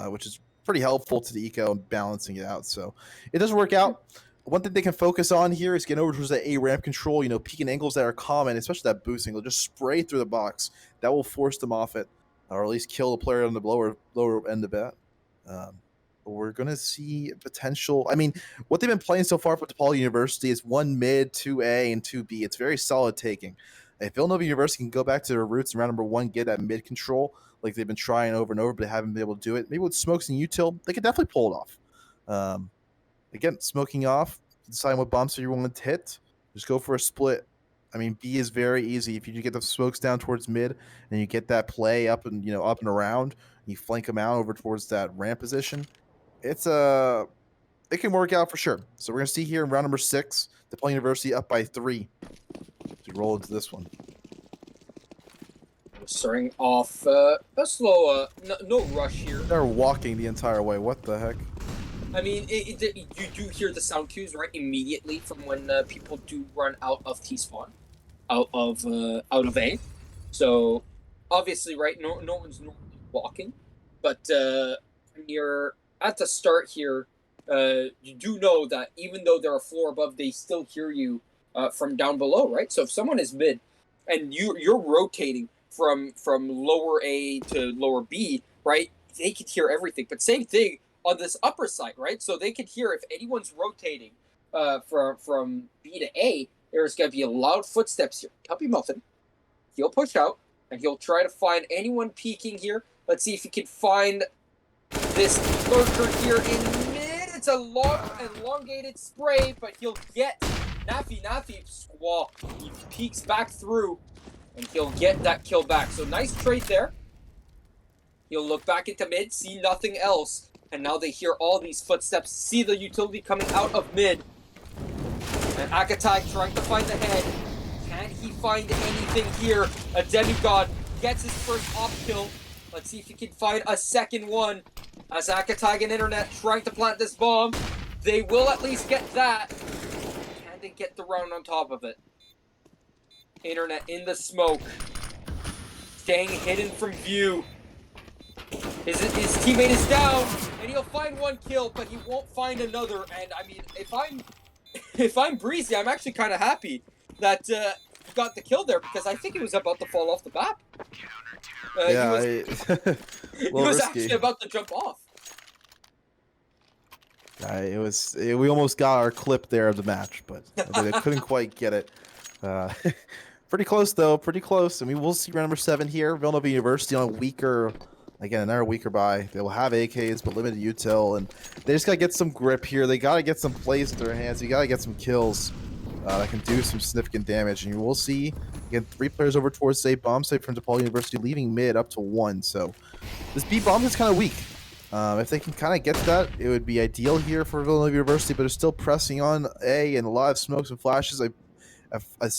which is pretty helpful to the eco and balancing it out. So it doesn't work out. One thing they can focus on here is getting over towards that A ramp control, peeking angles that are common, especially that boosting. They'll just spray through the box. That will force them off it, or at least kill the player on the lower end of it. We're going to see potential. I mean, what they've been playing so far for DePaul University is 1 mid, 2A, and 2B. It's very solid taking. If Villanova University can go back to their roots in round number 1, get that mid control like they've been trying over and over, but they haven't been able to do it. Maybe with smokes and util, they could definitely pull it off. Again, smoking off, deciding what bombs you want to hit, just go for a split. I mean, B is very easy. If you get the smokes down towards mid and you get that play up and up and around, you flank them out over towards that ramp position. It can work out for sure. So we're gonna see here in round number 6, DePaul University up by 3 to roll into this one. Starting off a slow, no rush here. They're walking the entire way. What the heck? I mean, you do hear the sound cues right immediately from when people do run out of T-spawn, out of A. So obviously, right, no one's normally walking, but when you're at the start here, you do know that even though they're a floor above, they still hear you from down below, right? So if someone is mid and you're rotating from lower A to lower B, right, they could hear everything. But same thing on this upper side, right? So they could hear if anyone's rotating from B to A, there's going to be loud footsteps here. Tuppy Muffin, he'll push out, and he'll try to find anyone peeking here. Let's see if he can find this lurker here in mid. It's a long, elongated spray, but he'll get Nafi Squaw. He peeks back through. And he'll get that kill back. So nice trade there. He'll look back into mid, see nothing else. And now they hear all these footsteps, see the utility coming out of mid. And Akatag trying to find the head. Can he find anything here? A demigod gets his first off kill. Let's see if he can find a second one. As Akatag and Internet trying to plant this bomb. They will at least get that. Can they get the round on top of it? Internet in the smoke. Staying hidden from view. His teammate is down, and he'll find one kill, but he won't find another. And I mean, if I'm Breezy, I'm actually kind of happy that he got the kill there, because I think he was about to fall off the map. Yeah, he was actually about to jump off. We almost got our clip there of the match, but I couldn't quite get it. Pretty close though, pretty close. I mean, we'll see round number 7 here. Villanova University on a weaker, again, another weaker buy. They will have AKs, but limited util, and they just gotta get some grip here. They gotta get some plays in their hands. You gotta get some kills that can do some significant damage. And you will see again 3 players over towards a bomb site from DePaul University, leaving mid up to 1. So this B bomb is kind of weak. If they can kind of get that, it would be ideal here for Villanova University, but they're still pressing on A, and a lot of smokes and flashes.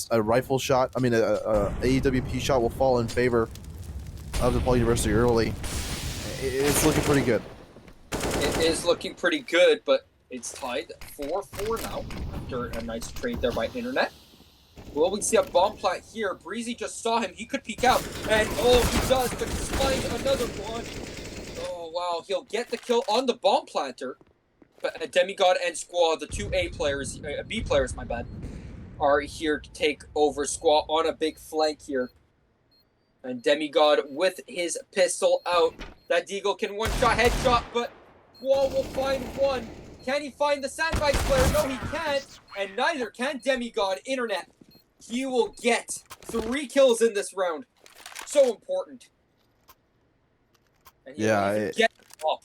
A rifle shot, I mean, a AWP shot will fall in favor of DePaul University early. It's looking pretty good. It is looking pretty good, but it's tied 4-4 now after a nice trade there by Internet. Will we see a bomb plant here? Breezy just saw him. He could peek out, and oh, he does, but he's finding another one. Oh, wow. He'll get the kill on the bomb planter, but Demigod and Squaw, the 2 B players, my bad, are here to take over Squaw on a big flank here. And Demigod with his pistol out. That Deagle can one-shot headshot, but Squaw will find one. Can he find the Sandbags player? No, he can't. And neither can Demigod. Internet. He will get 3 kills in this round. So important. And he will even get up.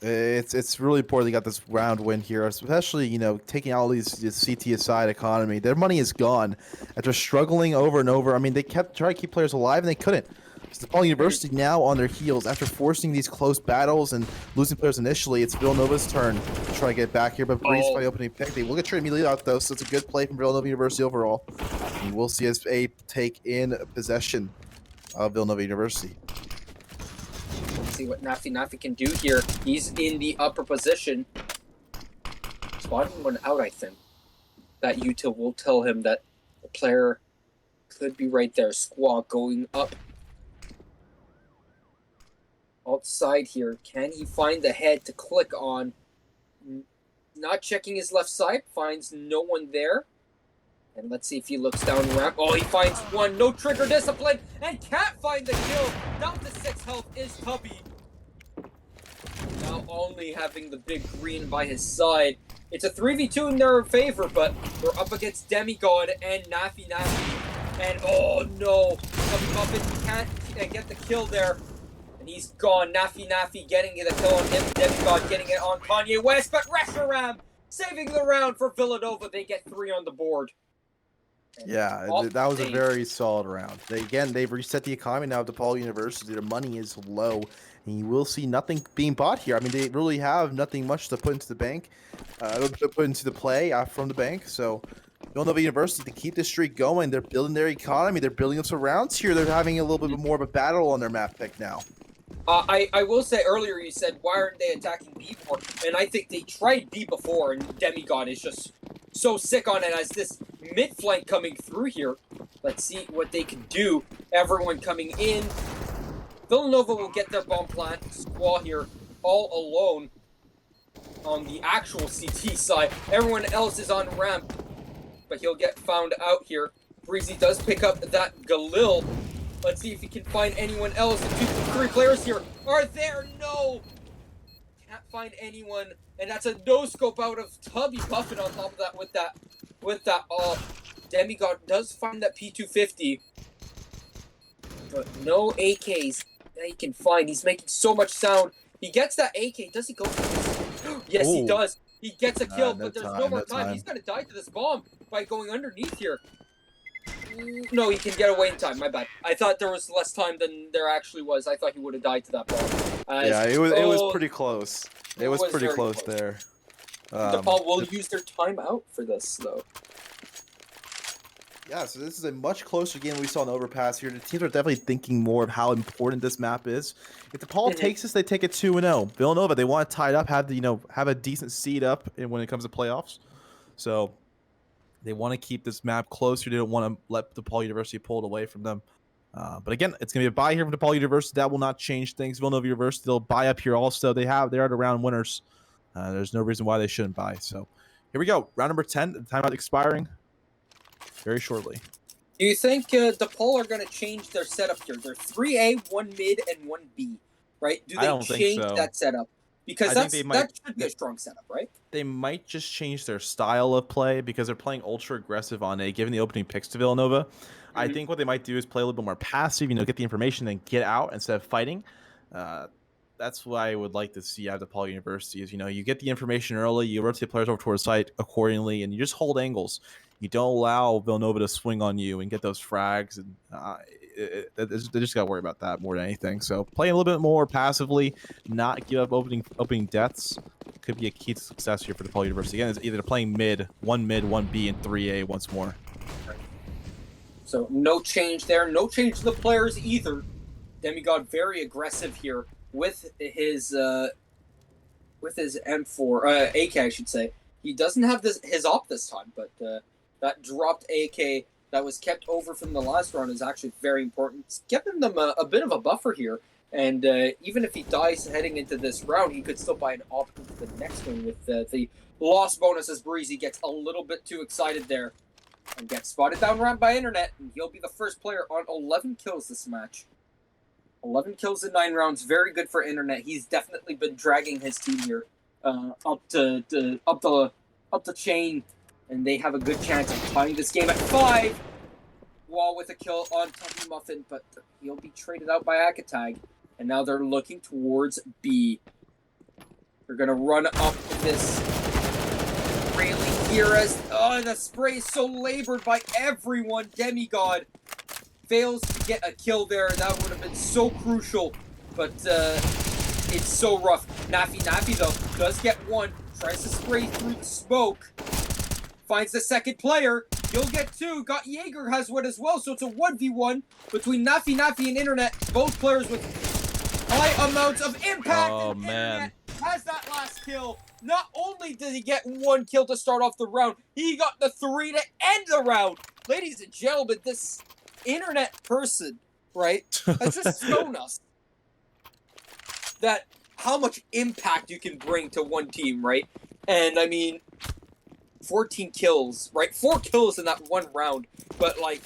It's really important they got this round win here, especially, you know, taking out all this CT aside economy. Their money is gone after struggling over and over. I mean, they kept trying to keep players alive, and they couldn't. So DePaul University now on their heels after forcing these close battles and losing players initially. It's Villanova's turn to try to get back here, but Breeze by opening pick. They will get traded immediately out, though, so it's a good play from Villanova University overall. And we'll see SA take in possession of Villanova University. See what Nafi can do here. He's in the upper position. Spotting one out, I think. That util will tell him that the player could be right there. Squaw going up. Outside here. Can he find the head to click on? Not checking his left side. Finds no one there. And let's see if he looks down the ramp. Oh, he finds one. No trigger discipline. And can't find the kill. Down to 6 health is Tubby. Now only having the big green by his side. It's a 3v2 in their favor, but they're up against Demigod and Nafi. And oh no. Tubby Muffin can't get the kill there. And he's gone. Nafi getting the kill on him. Demigod getting it on Kanye West. But Reshiram saving the round for Villanova. They get 3 on the board. Yeah, that was a very solid round. They've reset the economy now at DePaul University. Their money is low, and you will see nothing being bought here. I mean, they really have nothing much to put into the bank, to put into the play from the bank. So Villanova University, to keep this streak going, they're building their economy. They're building up some rounds here. They're having a little bit more of a battle on their map pick now. I will say earlier you said, why aren't they attacking B more? And I think they tried B before, and Demigod is just so sick on it as this mid flank coming through here. Let's see what they can do. Everyone coming in. Villanova will get their bomb plant. Squaw here all alone on the actual CT side. Everyone else is on ramp, but he'll get found out here. Breezy does pick up that Galil. Let's see if he can find anyone else. The 3 players here are there. No! Can't find anyone. And that's a no-scope out of Tubby Buffett on top of that with that Demigod does find that P250. But no AKs that he can find. He's making so much sound. He gets that AK. Does he go for this? Yes, he does. He gets a kill, but there's no more time. He's going to die to this bomb by going underneath here. No, he can get away in time. My bad. I thought there was less time than there actually was. I thought he would have died to that bomb. Yeah, it was pretty close. It was pretty very close there. DePaul will use their timeout for this, though. Yeah, so this is a much closer game than we saw in Overpass here. The teams are definitely thinking more of how important this map is. If DePaul takes this, they take it 2-0. Villanova, they want to tie it up, have a decent seed up when it comes to playoffs. So they want to keep this map closer. They don't want to let DePaul University pull it away from them. But again, it's going to be a bye here from DePaul University. That will not change things. Villanova University, they'll bye up here also. They are the round winners. There's no reason why they shouldn't bye. So here we go. Round number 10. The timeout expiring very shortly. Do you think DePaul are going to change their setup here? They're 3A, 1 mid, and 1 B, right? Do they change that setup? Because that should be a strong setup, right? They might just change their style of play because they're playing ultra aggressive on A, giving the opening picks to Villanova. I think what they might do is play a little bit more passive, get the information, then get out instead of fighting. That's what I would like to see out of DePaul University is, you get the information early, you rotate players over towards site accordingly, and you just hold angles. You don't allow Villanova to swing on you and get those frags. And they just got to worry about that more than anything. So playing a little bit more passively, not give up opening deaths could be a key to success here for DePaul University. Again, it's either playing mid, 1 B, and 3A once more. So no change there. No change to the players either. Demigod very aggressive here with his M4 AK, I should say. He doesn't have his op this time, but that dropped AK that was kept over from the last round is actually very important. It's giving them a bit of a buffer here, and even if he dies heading into this round, he could still buy an op into the next one with the loss bonus as Breezy gets a little bit too excited there and gets spotted down ramp by Internet, and he'll be the first player on 11 kills this match. 11 kills in 9 rounds, very good for Internet. He's definitely been dragging his team here up the chain, and they have a good chance of tying this game at 5. Wall with a kill on Tuffy Muffin, but he'll be traded out by Akatag, and now they're looking towards B. They're gonna run up this railing here as the spray is so labored by everyone. Demigod fails to get a kill there. That would have been so crucial, but it's so rough. Nafi though does get one, tries to spray through the smoke, finds the second player. He'll get 2. Got Jaeger has one as well, so it's a 1v1 between Nafi and Internet. Both players with high amounts of impact. Oh, and man. Internet has that last kill. Not only did he get 1 kill to start off the round, he got the 3 to end the round. Ladies and gentlemen, this Internet person, right, has just shown us that how much impact you can bring to one team, right? And I mean, 14 kills, right? 4 kills in that one round, but like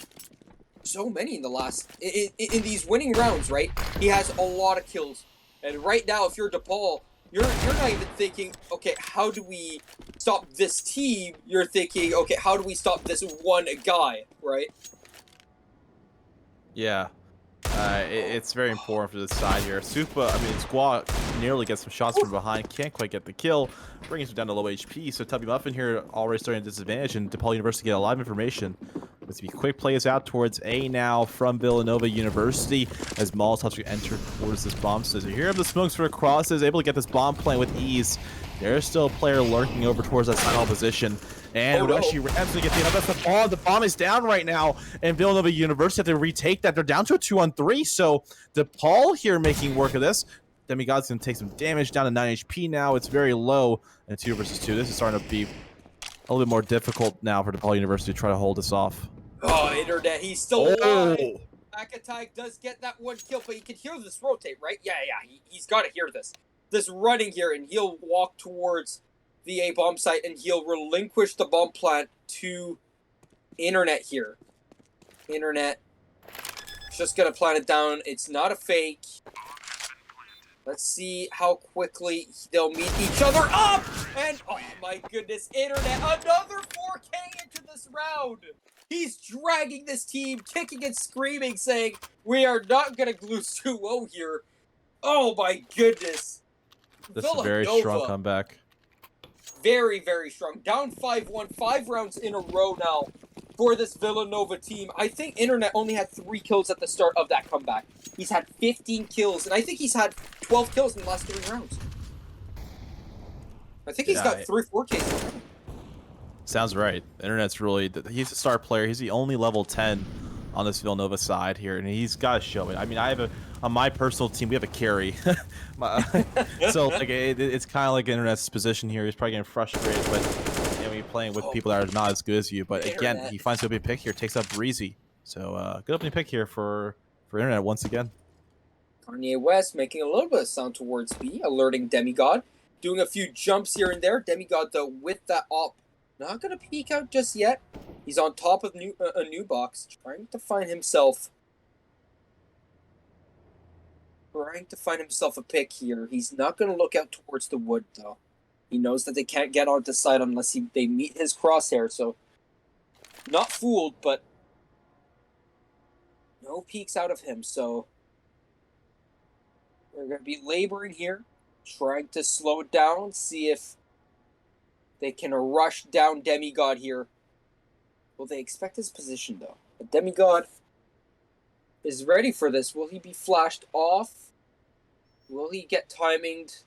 so many in the last in these winning rounds, right? He has a lot of kills, and right now, if you're DePaul, you're not even thinking, okay, how do we stop this team? You're thinking, okay, how do we stop this one guy, right? Yeah. It's very important for this side here. Squaw nearly gets some shots from behind, can't quite get the kill, bringing him down to low HP. So Tubby Muffin here already starting to disadvantage, and DePaul University get a lot of information. Let's be quick plays out towards A now from Villanova University as Molotovs enter towards this bomb. So here are the smokes for crosses, able to get this bomb plant with ease. There's still a player lurking over towards that final position. And Ueshi Rams to get the bomb. The bomb is down right now, and Villanova University have to retake that. They're down to a 2-on-3, so DePaul here making work of this. Demigod's going to take some damage down to 9 HP now. It's very low, and 2 versus 2. This is starting to be a little bit more difficult now for DePaul University to try to hold this off. Oh, Internet, he's still alive. Akatag does get that 1 kill, but he can hear this rotate, right? Yeah, he's got to hear this. This running here, and he'll walk towards the A bomb site, and he'll relinquish the bomb plant to Internet here. Internet just gonna plant it down. It's not a fake. Let's see how quickly they'll meet each other up. And oh my goodness, Internet, another 4K into this round. He's dragging this team, kicking and screaming, saying, "We are not gonna lose 2-0 here." Oh my goodness. This is a very strong comeback. Very, very strong. Down 5-1, 5 rounds in a row now. for this Villanova team. I think Internet only had 3 kills at the start of that comeback. He's had 15 kills, and I think he's had 12 kills in the last 3 rounds. I think he's got 3 or 4 Ks. Sounds right. Internet's really, he's a star player. He's the only level 10 on this Villanova side here, and he's got to show it. I mean, I have on my personal team, we have a carry. So like it's kind of like Internet's position here. He's probably getting frustrated, but you know, when you're playing with people that are not as good as you. But again, he finds a big pick here, takes up Breezy. So good opening pick here for Internet once again. Kanye West making a little bit of sound towards B, alerting Demigod. Doing a few jumps here and there. Demigod, though, with that op, not going to peek out just yet. He's on top of a new box, trying to find himself a pick here. He's not going to look out towards the wood, though. He knows that they can't get on the side unless they meet his crosshair, so not fooled, but no peeks out of him, so we're going to be laboring here, trying to slow it down, see if they can rush down Demigod here. Will they expect his position, though? But Demigod is ready for this. Will he be flashed off? Will he get timinged?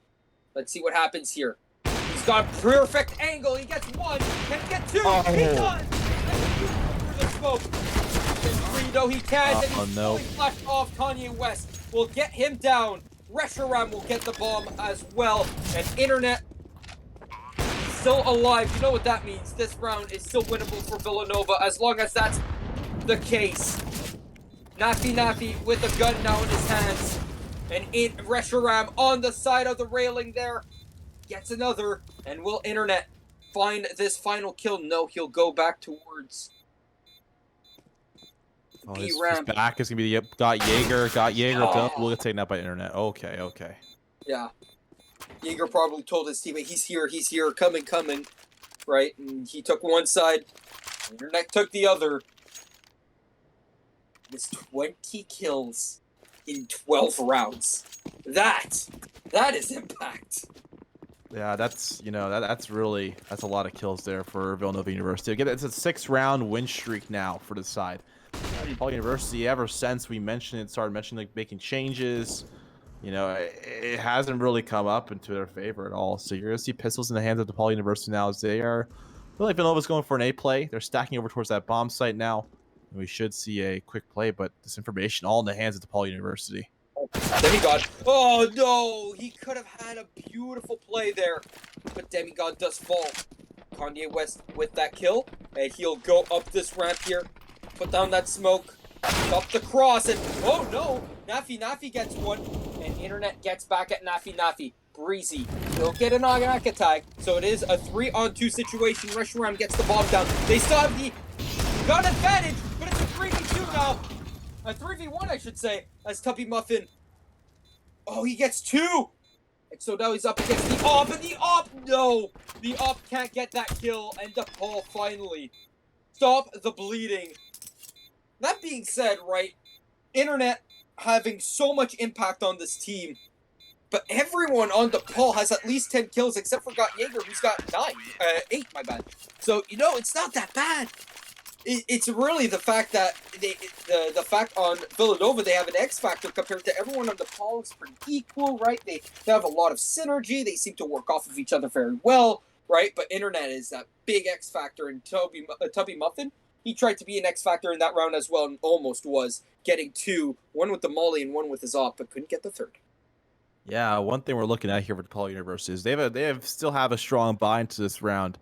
Let's see what happens here. He's got a perfect angle. He gets 1. Can he get 2? Oh. He does! Through the smoke. And 3, though he can. And he's fully flashed off. Kanye West will get him down. Reshiram will get the bomb as well. And Internet still alive. You know what that means. This round is still winnable for Villanova as long as that's the case. Nafi with a gun now in his hands. And Reshiram on the side of the railing there. Gets another. And will Internet find this final kill? No, he'll go back towards the B ramp. His back is going to be got Jaeger. Oh. We'll get taken out by Internet. Okay. Yeah. Jaeger probably told his teammate, he's here, coming, right? And he took one side, Internet took the other. It's 20 kills in 12 rounds. That is impact. Yeah, that's that's a lot of kills there for Villanova University. Again, it's a 6-round win streak now for the side. DePaul University, ever since we started mentioning like making changes, you know, it hasn't really come up into their favor at all. So you're gonna see pistols in the hands of DePaul University now as they are. I feel like Villanova's going for an A play. They're stacking over towards that bomb site now. And we should see a quick play, but this information all in the hands of DePaul University. Demigod. Oh no! He could have had a beautiful play there, but Demigod does fall. Kanye West with that kill, and he'll go up this ramp here, put down that smoke, up the cross, and oh no! Nafi gets 1, and Internet gets back at Nafi. Breezy. He'll get an automatic attack, so it is a 3-on-2 situation. Reshiram gets the bomb down. They still have the gun advantage, but it's a 3v2 now. A 3v1, I should say, as Tubby Muffin. Oh, he gets 2! And so now he's up against the op, and the op, no! The op can't get that kill, and DePaul finally stop the bleeding. That being said, right, Internet having so much impact on this team, but everyone on DePaul has at least 10 kills, except for Jaeger, who's got 8, my bad. So, you know, it's not that bad. It's really the fact that the fact on Villanova they have an X factor compared to everyone on DePaul is pretty equal, right? They have a lot of synergy. They seem to work off of each other very well, right? But Internet is that big X factor, and Tubby Muffin, he tried to be an X factor in that round as well, and almost was, getting 2, one with the molly and one with his op, but couldn't get the third. Yeah, one thing we're looking at here for DePaul University is they still have a strong bind to this round.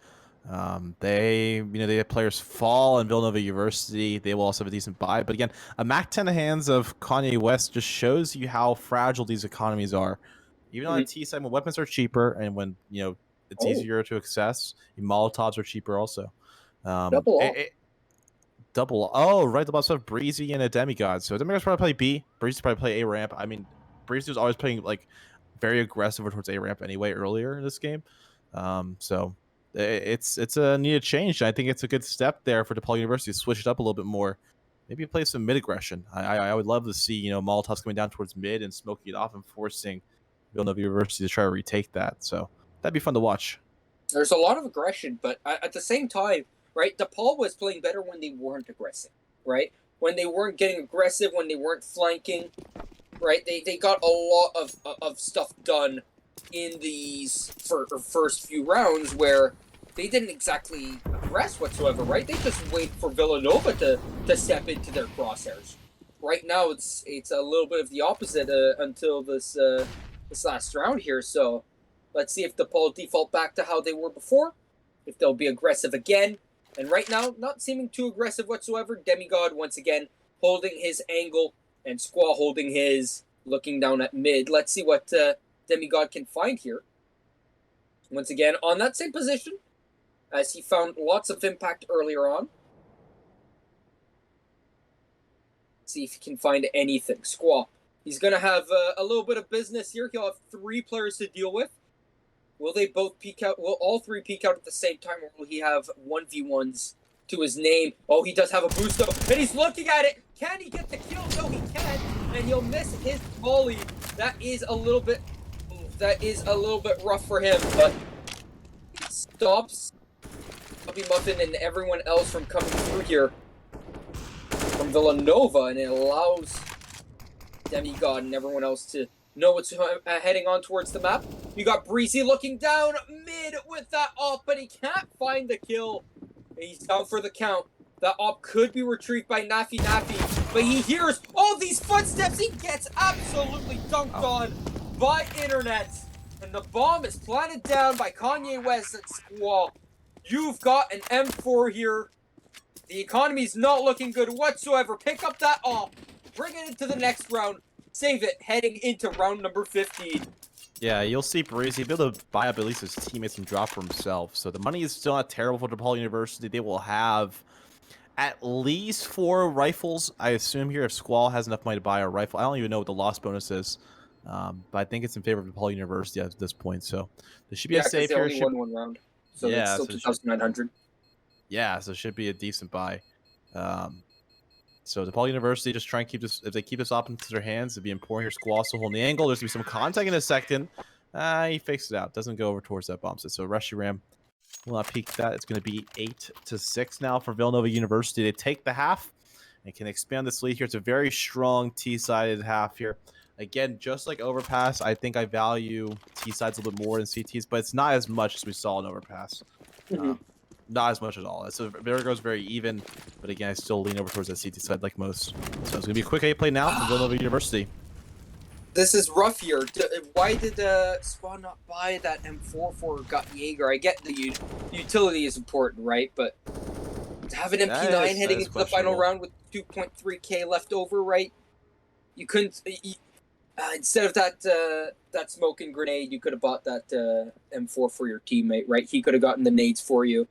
They have players fall in Villanova University. They will also have a decent buy. But again, a MAC-10 in the hands of Kanye West just shows you how fragile these economies are. Even on the T side, when weapons are cheaper and when it's easier to access, Molotovs are cheaper also. Double. Oh, right. The boss have Breezy and a Demigod. So Demigod's probably play B. Breezy's probably play A ramp. I mean, Breezy was always playing like very aggressive towards A ramp anyway earlier in this game. So it's a needed change. I think it's a good step there for DePaul University to switch it up a little bit more. Maybe play some mid aggression. I would love to see Molotovs coming down towards mid and smoking it off and forcing Villanova University to try to retake that. So that'd be fun to watch. There's a lot of aggression, but at the same time, right? DePaul was playing better when they weren't aggressive, right? When they weren't getting aggressive, when they weren't flanking, right? They got a lot of stuff done in these first few rounds where they didn't exactly aggress whatsoever, right? They just wait for Villanova to step into their crosshairs. Right now, it's a little bit of the opposite until this last round here. So let's see if DePaul default back to how they were before, if they'll be aggressive again. And right now, not seeming too aggressive whatsoever. Demigod once again holding his angle, and Squall holding his, looking down at mid. Let's see what Demigod can find here. Once again, on that same position, as he found lots of impact earlier on. See if he can find anything. Squall. He's going to have a little bit of business here. He'll have 3 players to deal with. Will they both peek out? Will all 3 peek out at the same time, or will he have 1v1s to his name? Oh, he does have a boost though, and he's looking at it. Can he get the kill? No, he can't, and he'll miss his volley. That is a little bit rough for him, but it stops Puppy Muffin and everyone else from coming through here from Villanova, and it allows Demigod and everyone else to know what's heading on towards the map. You got Breezy looking down mid with that op, but he can't find the kill. He's down for the count. That op could be retrieved by Nafi, but he hears all these footsteps. He gets absolutely dunked on by Internet. And the bomb is planted down by Kanye West and Squall. You've got an M4 here. The economy's not looking good whatsoever. Pick up that op. Bring it into the next round. Save it heading into round number 15. Yeah, you'll see Breezy be able to buy up at least his teammates and drop for himself. So the money is still not terrible for DePaul University. They will have at least 4 rifles, I assume here, if Squall has enough money to buy a rifle. I don't even know what the loss bonus is, but I think it's in favor of DePaul University at this point. So there should be a safe here. They only won 1 round, so yeah, it's still 2,900. Yeah, so it should be a decent buy. So DePaul University just try and keep this. If they keep this up into their hands, it'd be important here. Squall still holding the angle. There's gonna be some contact in a second. He fakes it out. Doesn't go over towards that bomb set. So Rushy Ram will not peek that. It's gonna be 8-6 now for Villanova University. They take the half and can expand this lead here. It's a very strong T-sided half here. Again, just like Overpass, I think I value T-sides a little bit more than CTs, but it's not as much as we saw in Overpass. Not as much at all. It's there goes very even, but again, I still lean over towards that CT side like most. So it's gonna be a quick A play now from Villanova University. This is rough here. Why did Squall not buy that M4 for Got Jaeger? I get the utility is important, right? But to have an MP9 heading into the final round with 2.3k left over, right? You couldn't. Instead of that smoke and grenade, you could have bought that M4 for your teammate, right? He could have gotten the nades for you.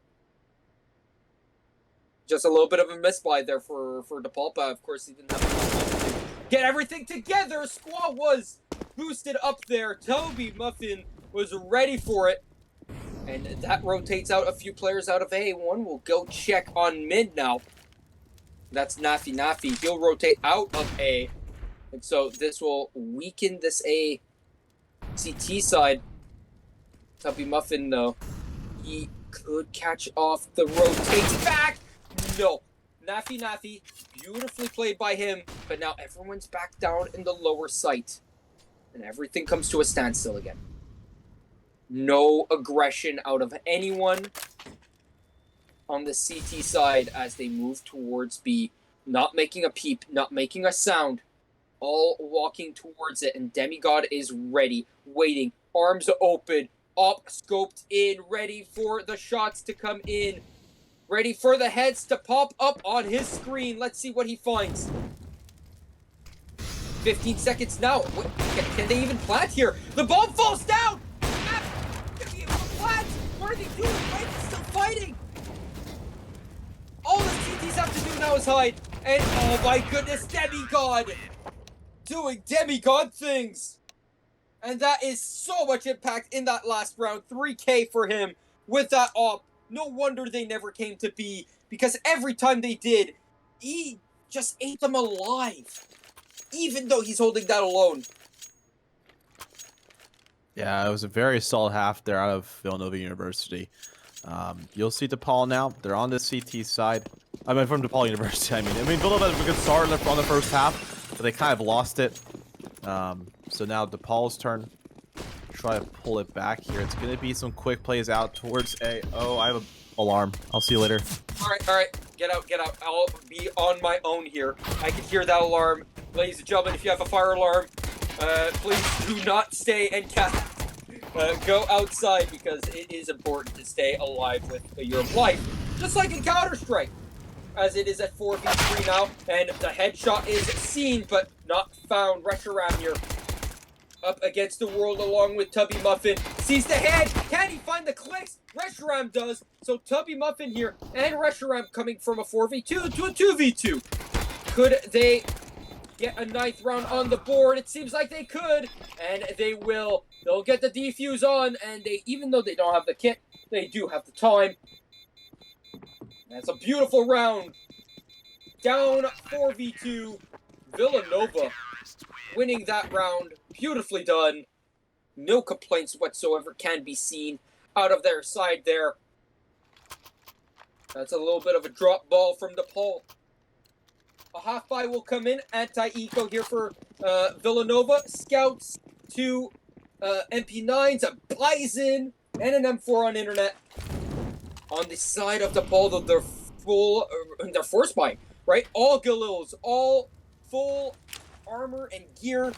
Just a little bit of a misbuy there for DePaul, but of course he didn't have enough time to get everything together. Squall was boosted up there. Toby Muffin was ready for it. And that rotates out a few players out of A. One will go check on mid now. That's Nafi. He'll rotate out of A. And so this will weaken this A CT side. Tubby Muffin, though, he could catch off the rotates back. No. Nafi, beautifully played by him, but now everyone's back down in the lower site. And everything comes to a standstill again. No aggression out of anyone on the CT side as they move towards B. Not making a peep, not making a sound. All walking towards it, and Demigod is ready, waiting, arms open, up, scoped in, ready for the shots to come in. Ready for the heads to pop up on his screen. Let's see what he finds. 15 seconds now. Can they even plant here? The bomb falls down! Gonna be able to plant! What are they doing? Why are they still fighting? All the CTs have to do now is hide. And oh my goodness, Demigod! Doing Demigod things! And that is so much impact in that last round. 3k for him with that op. No wonder they never came to B, because every time they did, he just ate them alive. Even though he's holding that alone. Yeah, it was a very solid half there out of Villanova University. You'll see DePaul now. They're on the CT side. I mean, from DePaul University. I mean, Villanova had a good start on the first half, but they kind of lost it. So now DePaul's turn. Try to pull it back here. It's gonna be some quick plays out towards A. Oh, I have an alarm. I'll see you later. All right. Get out. I'll be on my own here. I can hear that alarm. Ladies and gentlemen, if you have a fire alarm, please do not stay and go outside because it is important to stay alive with your life. Just like in Counter-Strike, as it is at 4v3 now, and the headshot is seen but not found. Reshiram here up against the world along with Tubby Muffin. Sees the head. Can he find the clicks? Reshiram does. So Tubby Muffin here and Reshiram coming from a 4v2 to a 2v2. Could they get a 9th round on the board? It seems like they could, and they will. They'll get the defuse on, and they, even though they don't have the kit, they do have the time. That's a beautiful round. Down 4v2. Villanova winning that round. Beautifully done. No complaints whatsoever can be seen out of their side there. That's a little bit of a drop ball from DePaul. A half buy will come in. Anti-eco here for Villanova. Scouts, 2 MP9s, a Bison, and an M4 on internet. On the side of DePaul, though, they're full, they're force buying, right? All Galils, all full armor and gear.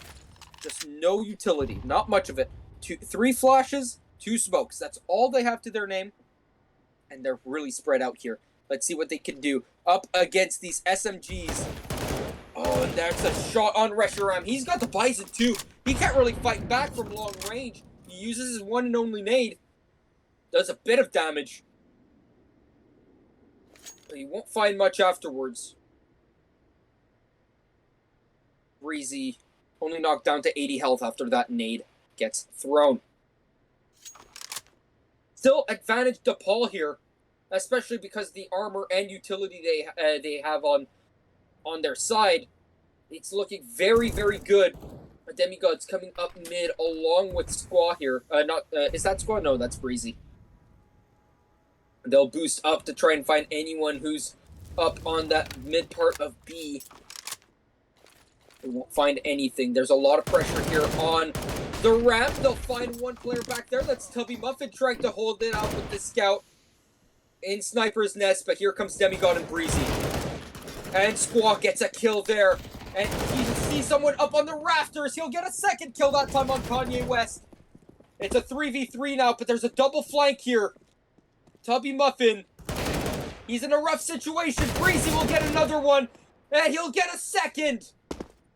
Just no utility, not much of it. 3 flashes, 2 smokes. That's all they have to their name. And they're really spread out here. Let's see what they can do. Up against these SMGs. Oh, and that's a shot on Reshiram. He's got the Bison too. He can't really fight back from long range. He uses his one and only nade. Does a bit of damage. But he won't find much afterwards. Breezy only knocked down to 80 health after that nade gets thrown. Still advantage DePaul here, especially because the armor and utility they have on their side. It's looking very, very good. A Demigod's coming up mid along with Squaw here. Is that Squaw? No, that's Breezy. They'll boost up to try and find anyone who's up on that mid part of B. They won't find anything. There's a lot of pressure here on the ramp. They'll find one player back there. That's Tubby Muffin trying to hold it out with the scout in Sniper's Nest, but here comes Demigod and Breezy. And Squawk gets a kill there. And he sees someone up on the rafters. He'll get a second kill that time on Kanye West. It's a 3v3 now, but there's a double flank here. Tubby Muffin, he's in a rough situation. Breezy will get another one, and he'll get a second.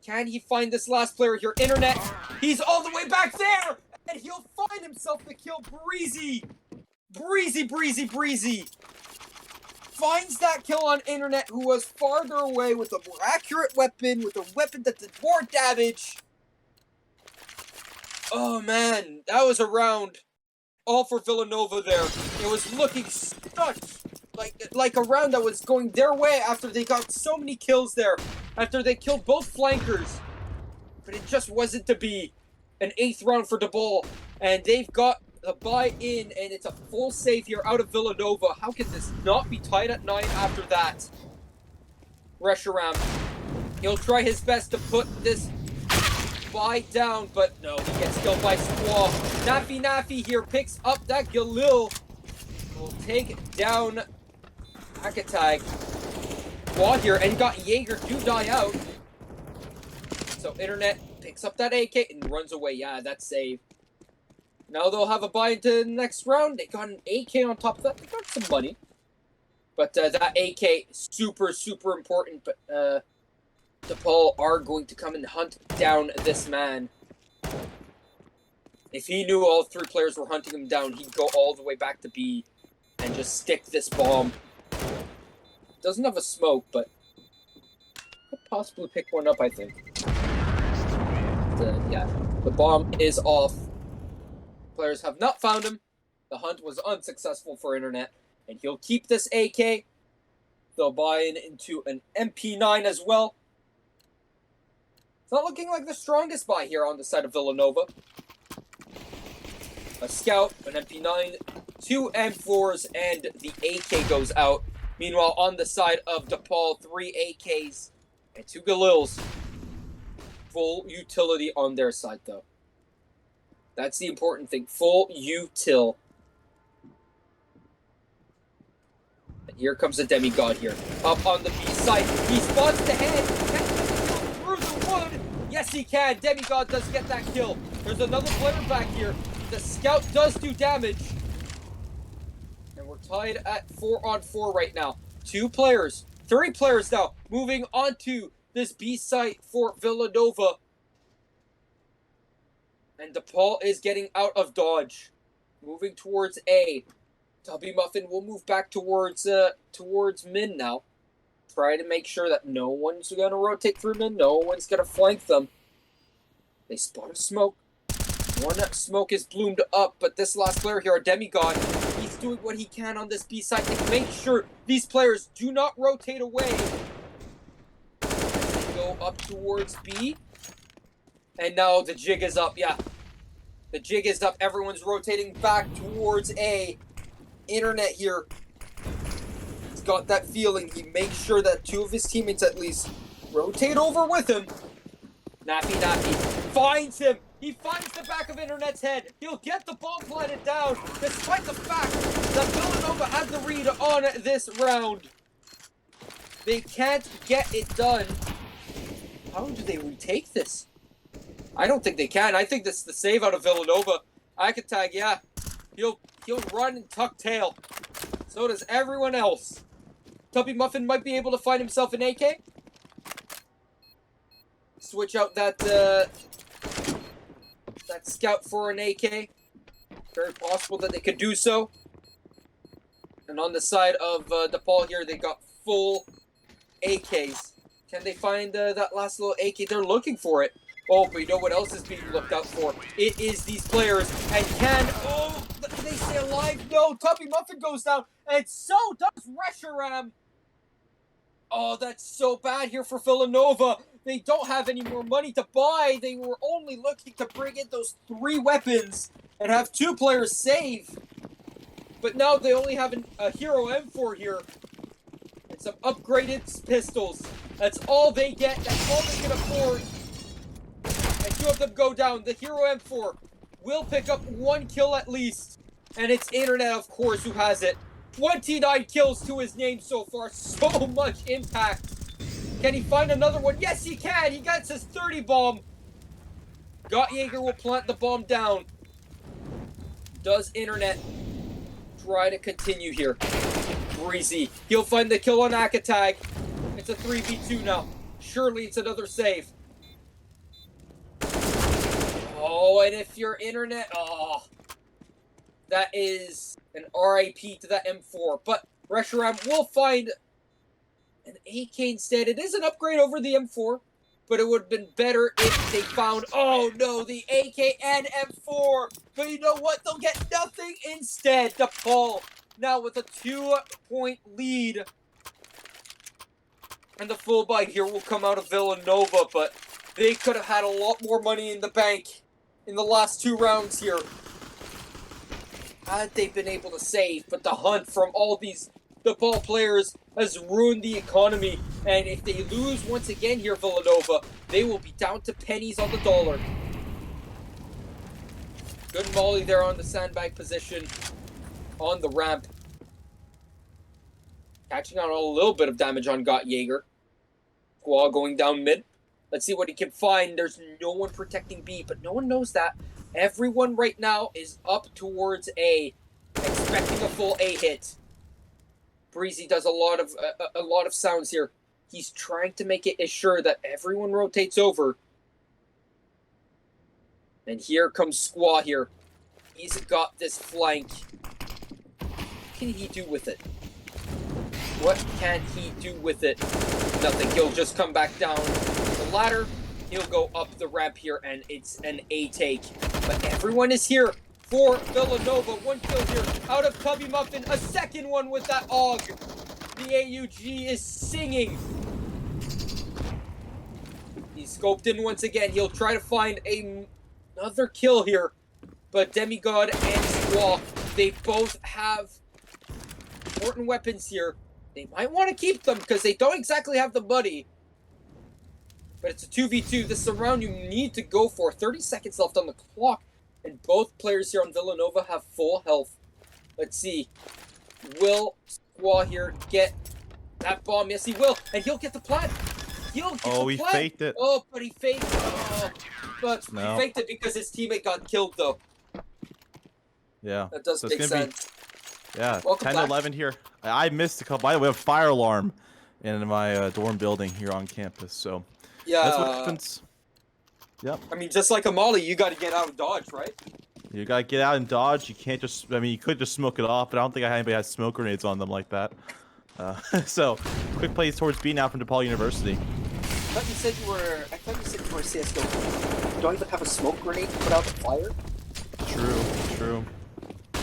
Can he find this last player here? Internet, he's all the way back there, and he'll find himself the kill. Breezy. Finds that kill on Internet, who was farther away with a more accurate weapon, with a weapon that did more damage. Oh man, that was a round all for Villanova there. It was looking such like a round that was going their way after they got so many kills there, after they killed both flankers. But it just wasn't to be. An 8th round for DePaul, and they've got the buy-in, and it's a full save here out of Villanova. How can this not be tied at 9 after that? Reshiram, he'll try his best to put this buy down, but no, he gets killed by Squaw. Nafi here picks up that Galil. Will take down Akatag. Squaw here, and got Jaeger to die out. So Internet picks up that AK and runs away. Yeah, that's save. Now they'll have a buy into the next round. They got an AK on top of that. They got some money. But that AK, super, super important. But DePaul are going to come and hunt down this man. If he knew all 3 players were hunting him down, he'd go all the way back to B and just stick this bomb. Doesn't have a smoke, but could possibly pick one up, I think. Yeah, the bomb is off. Players have not found him. The hunt was unsuccessful for Internet, and he'll keep this AK. They'll buy into an MP9 as well. It's not looking like the strongest buy here on the side of Villanova. A scout, an MP9, 2 M4s, and the AK goes out. Meanwhile, on the side of DePaul, 3 AKs and 2 Galils. Full utility on their side, though. That's the important thing. Full util. And here comes a demigod here. Up on the B side. He spots the head. Through the wood. Yes, he can. Demigod does get that kill. There's another player back here. The scout does do damage. And we're tied at 4-on-4 right now. 2 players. 3 players now. Moving on to this B site for Villanova. And DePaul is getting out of dodge. Moving towards A. Tubby Muffin will move back towards Min now. Try to make sure that no one's going to rotate through Min. No one's going to flank them. They spot a smoke. One smoke is bloomed up, but this last player here, a demigod, he's doing what he can on this B side to make sure these players do not rotate away. They go up towards B. And now the jig is up, yeah. The jig is up. Everyone's rotating back towards A. Internet here. He's got that feeling. He makes sure that 2 of his teammates at least rotate over with him. Nappy finds him. He finds the back of Internet's head. He'll get the bomb planted down, despite the fact that Villanova had the read on this round. They can't get it done. How do they retake this? I don't think they can. I think this is the save out of Villanova. I could tag, yeah. He'll run and tuck tail. So does everyone else. Tubby Muffin might be able to find himself an AK. Switch out that scout for an AK. Very possible that they could do so. And on the side of DePaul here, they got full AKs. Can they find that last little AK? They're looking for it. Oh, but you know what else is being looked out for? It is these players. And oh, they stay alive? No, Tubby Muffin goes down. And so does Reshiram. Oh, that's so bad here for Villanova. They don't have any more money to buy. They were only looking to bring in those 3 weapons and have 2 players save. But now they only have a Hero M4 here. And some upgraded pistols. That's all they get. That's all they can afford. And 2 of them go down. The Hero M4 will pick up 1 kill at least. And it's Internet, of course, who has it. 29 kills to his name so far. So much impact. Can he find another one? Yes, he can. He gets his 30 bomb. Jaeger will plant the bomb down. Does Internet try to continue here? Breezy. He'll find the kill on Akatag. It's a 3v2 now. Surely it's another save. Oh, and if your Internet... Oh, that is an RIP to that M4. But Reshiram will find an AK instead. It is an upgrade over the M4, but it would have been better if they found... Oh, no, the AK and M4. But you know what? They'll get nothing instead. DePaul now with a 2-point lead. And the full buy here will come out of Villanova, but they could have had a lot more money in the bank in the last 2 rounds here. Had they been able to save, but the hunt from all these DePaul players has ruined the economy. And if they lose once again here, Villanova, they will be down to pennies on the dollar. Good molly there on the sandbag position on the ramp. Catching out a little bit of damage on Jaeger. Squaw going down mid. Let's see what he can find. There's no one protecting B, but no one knows that. Everyone right now is up towards A, expecting a full A hit. Breezy does a lot of sounds here. He's trying to make it sure that everyone rotates over. And here comes Squaw here. He's got this flank. What can he do with it? What can he do with it? Nothing. He'll just come back down the ladder. He'll go up the ramp here, and it's an A take. But everyone is here for Villanova. 1 kill here out of Tubby Muffin. A second one with that AUG. The AUG is singing. He's scoped in once again. He'll try to find another kill here. But Demigod and Squaw They both have important weapons here. They might want to keep them because they don't exactly have the money. But it's a 2v2. This is a round you need to go for. 30 seconds left on the clock. And both players here on Villanova have full health. Let's see. Will Squaw here get that bomb? Yes, he will. And he'll get the plant. He'll get the plant. He faked it. Oh, but he faked it. Oh, but No. he faked it because his teammate got killed, though. Yeah. That does So make it's gonna sense. Yeah, Welcome 10 back. to 11 here. I missed a couple. By the way, we have a fire alarm in my dorm building here on campus. So Yeah. that's what happens. Yep. I mean, just like a molly, you got to get out of dodge, right? You gotta get out and dodge. You can't just. I mean, you could just smoke it off, but I don't think anybody has smoke grenades on them like that. So, quick plays towards B now from DePaul University. I thought you said you were CSGO. You don't even have a smoke grenade to put out the fire. True.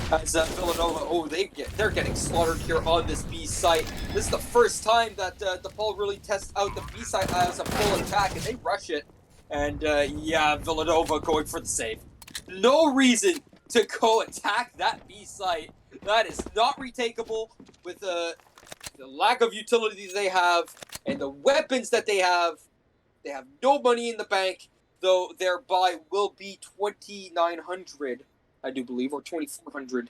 As Villanova, oh, they're getting slaughtered here on this B site. This is the first time that DePaul really tests out the B site as a full attack, and they rush it. And yeah, Villanova going for the save. No reason to go attack that B site. That is not retakeable with the lack of utility they have and the weapons that they have. They have no money in the bank, though their buy will be 2,900. I do believe, or 2,400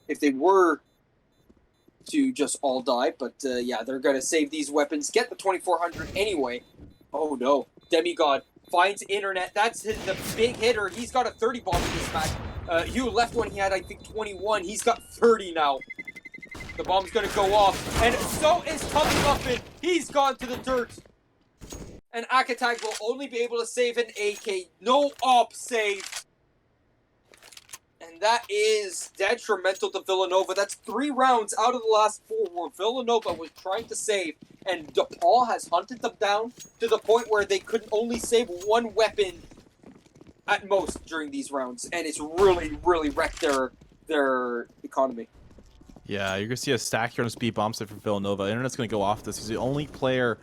if they were to just all die. But yeah, they're going to save these weapons, get the 2,400 anyway. Oh no, Demigod finds internet. That's the big hitter. He's got a 30 bomb in this match. Hugh left when he had, I think, 21. He's got 30 now. The bomb's going to go off, and so is Tubby Muffin. He's gone to the dirt. And Akatag will only be able to save an AK. No op save. And that is detrimental to Villanova. That's 3 rounds out of the last 4 where Villanova was trying to save. And DePaul has hunted them down to the point where they could only save 1 weapon at most during these rounds. And it's really, really wrecked their economy. Yeah, you're gonna see a stack here on a speed bomb set for Villanova. Internet's gonna go off this. He's the only player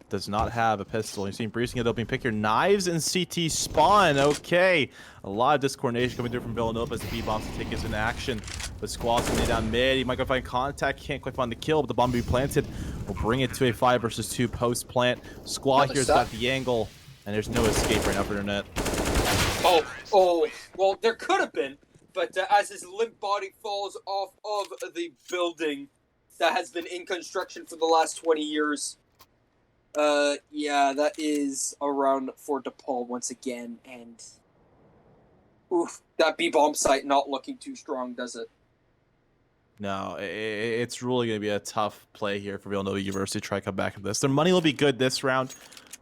does not have a pistol. You're seeing Breezing at opening pick here. Knives and CT spawn. Okay. A lot of discoordination coming through from Villanova as the B-bombs take us into action. The squad's going down mid. He might go find contact. Can't quite find the kill, but the bomb will be planted. We'll bring it to a 5 versus 2 post-plant. Squad here's got the angle, and there's no escape right now for Internet. Oh, well, there could have been, but as his limp body falls off of the building that has been in construction for the last 20 years, yeah, that is a round for DePaul once again, and oof, that B-bomb site not looking too strong, does it? No, it's really going to be a tough play here for Villanova University to try to come back from this. Their money will be good this round,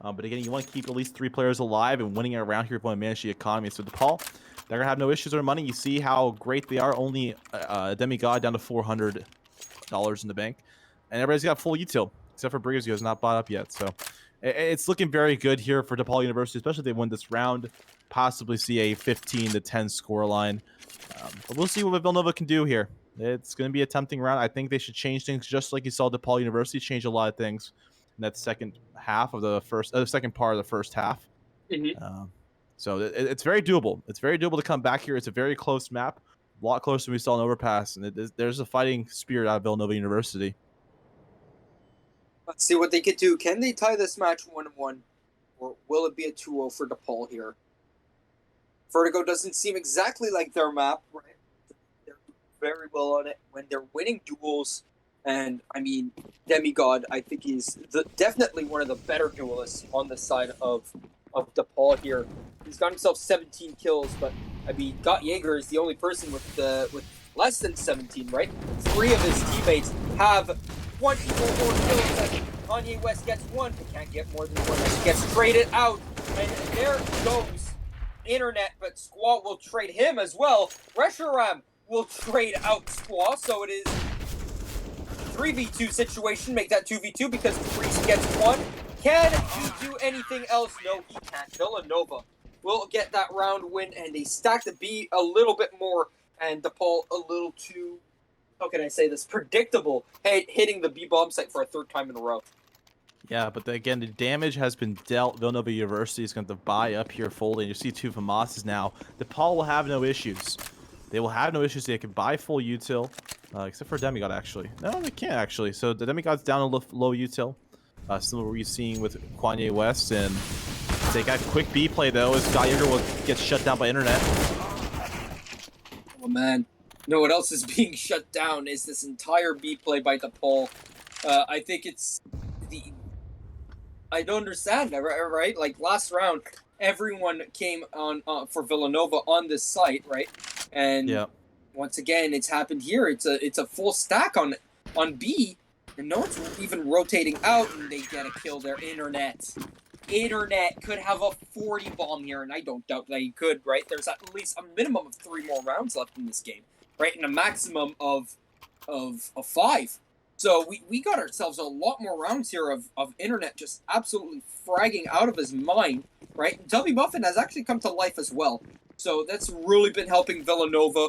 but again, you want to keep at least 3 players alive, and winning a round here if you want to manage the economy. So DePaul, they're going to have no issues with their money. You see how great they are, only a demigod down to $400 in the bank, and everybody's got full util. Except for Briggs, who has not bought up yet. So it's looking very good here for DePaul University, especially if they win this round. Possibly see a 15-10 score line. But we'll see what Villanova can do here. It's going to be a tempting round. I think they should change things just like you saw DePaul University change a lot of things in that second half of the second part of the first half. Mm-hmm. So it's very doable. It's very doable to come back here. It's a very close map, a lot closer than we saw in Overpass, and there's a fighting spirit out of Villanova University. Let's see what they could do. Can they tie this match 1-1? Or will it be a 2-0 for DePaul here? Vertigo doesn't seem exactly like their map, right? They're doing very well on it when they're winning duels. And, I mean, Demigod, I think, is definitely one of the better duelists on the side of DePaul here. He's got himself 17 kills, but, I mean, Got Jaeger is the only person with less than 17, right? 3 of his teammates have 24 more kills as Kanye West gets 1, but can't get more than 1 as he gets traded out. And there goes Internet, but Squaw will trade him as well. Reshiram will trade out Squaw, so it is 3v2 situation. Make that 2v2 because Priest gets 1. Can he do anything else? No, he can't. Villanova will get that round win, and they stack the B a little bit more, and DePaul a little too, how can I say this, predictable, hitting the B-bomb site for a 3rd time in a row. Yeah, but again, the damage has been dealt. Villanova University is going to buy up here folding. You see 2 FAMASs now. DePaul will have no issues. They will have no issues. They can buy full util, except for Demigod, actually. No, they can't, actually. So the Demigod's down a low util. Similar to what we're seeing with Kanye West. And they got quick B play, though, as Geiger will get shut down by internet. Oh, man. You know what else is being shut down is this entire B play by DePaul. I think it's the... I don't understand, right? Like, last round, everyone came on for Villanova on this site, right? And once again, it's happened here. It's a full stack on B, and no one's even rotating out, and they get a kill there. Internet could have a 40 bomb here, and I don't doubt that he could, right? There's at least a minimum of 3 more rounds left in this game, right? And a maximum of 5. So we got ourselves a lot more rounds here of Internet just absolutely fragging out of his mind, right? Tubby Muffin has actually come to life as well. So that's really been helping Villanova.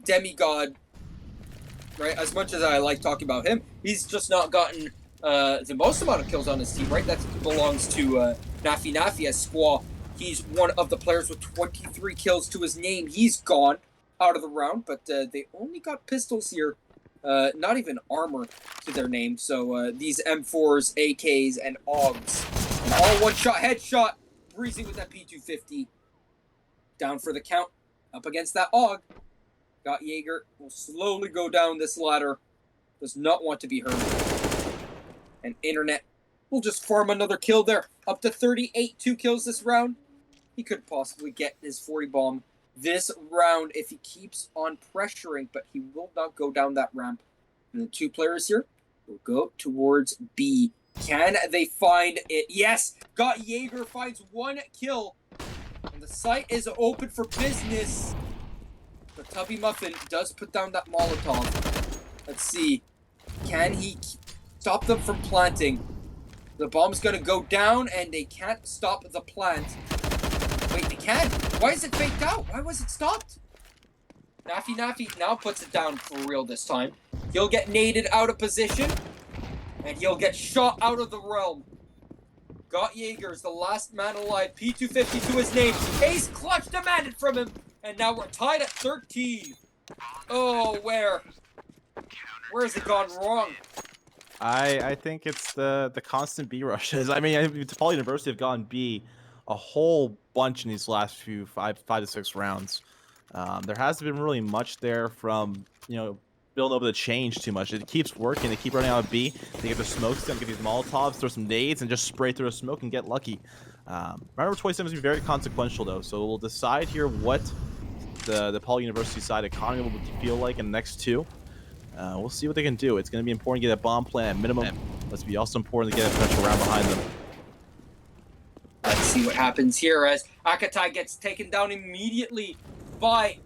Demigod, right? As much as I like talking about him, he's just not gotten the most amount of kills on his team, right? That belongs to Nafi as Squaw. He's one of the players with 23 kills to his name. He's gone out of the round, but they only got pistols here. Not even armor to their name. So these M4s, AKs, and AUGs. And all one-shot headshot. Breezy with that P250. Down for the count. Up against that AUG. Got Jaeger. Will slowly go down this ladder. Does not want to be hurt. And Internet will just farm another kill there. Up to 38. 2 kills this round. He could possibly get his 40 bomb this round if he keeps on pressuring, but he will not go down that ramp. And the 2 players here will go towards B. Can they find it? Yes! Got Jaeger, finds 1 kill. And the site is open for business. But Tubby Muffin does put down that Molotov. Let's see. Can he stop them from planting? The bomb's gonna go down, and they can't stop the plant. Wait, they can? Why is it faked out? Why was it stopped? Nafi now puts it down for real this time. He'll get naded out of position, and he'll get shot out of the realm. Got Jaeger's the last man alive. P250 to his name. Ace clutch demanded from him, and now we're tied at 13. Oh, where has it gone wrong? I think it's the constant B rushes. I mean, DePaul University have gone B a whole bunch in these last few 5 to 6 rounds. There hasn't been really much there from, Villanova to change too much. It keeps working. They keep running out of B. They get their smokes down, get these Molotovs, throw some nades, and just spray through a smoke and get lucky. Round number 27 is going to be very consequential, though. So we'll decide here what the DePaul University side economy will feel like in the next 2. We'll see what they can do. It's going to be important to get a bomb plan at minimum. Let's be also important to get a potential round behind them. Let's see what happens here as Akatai gets taken down immediately by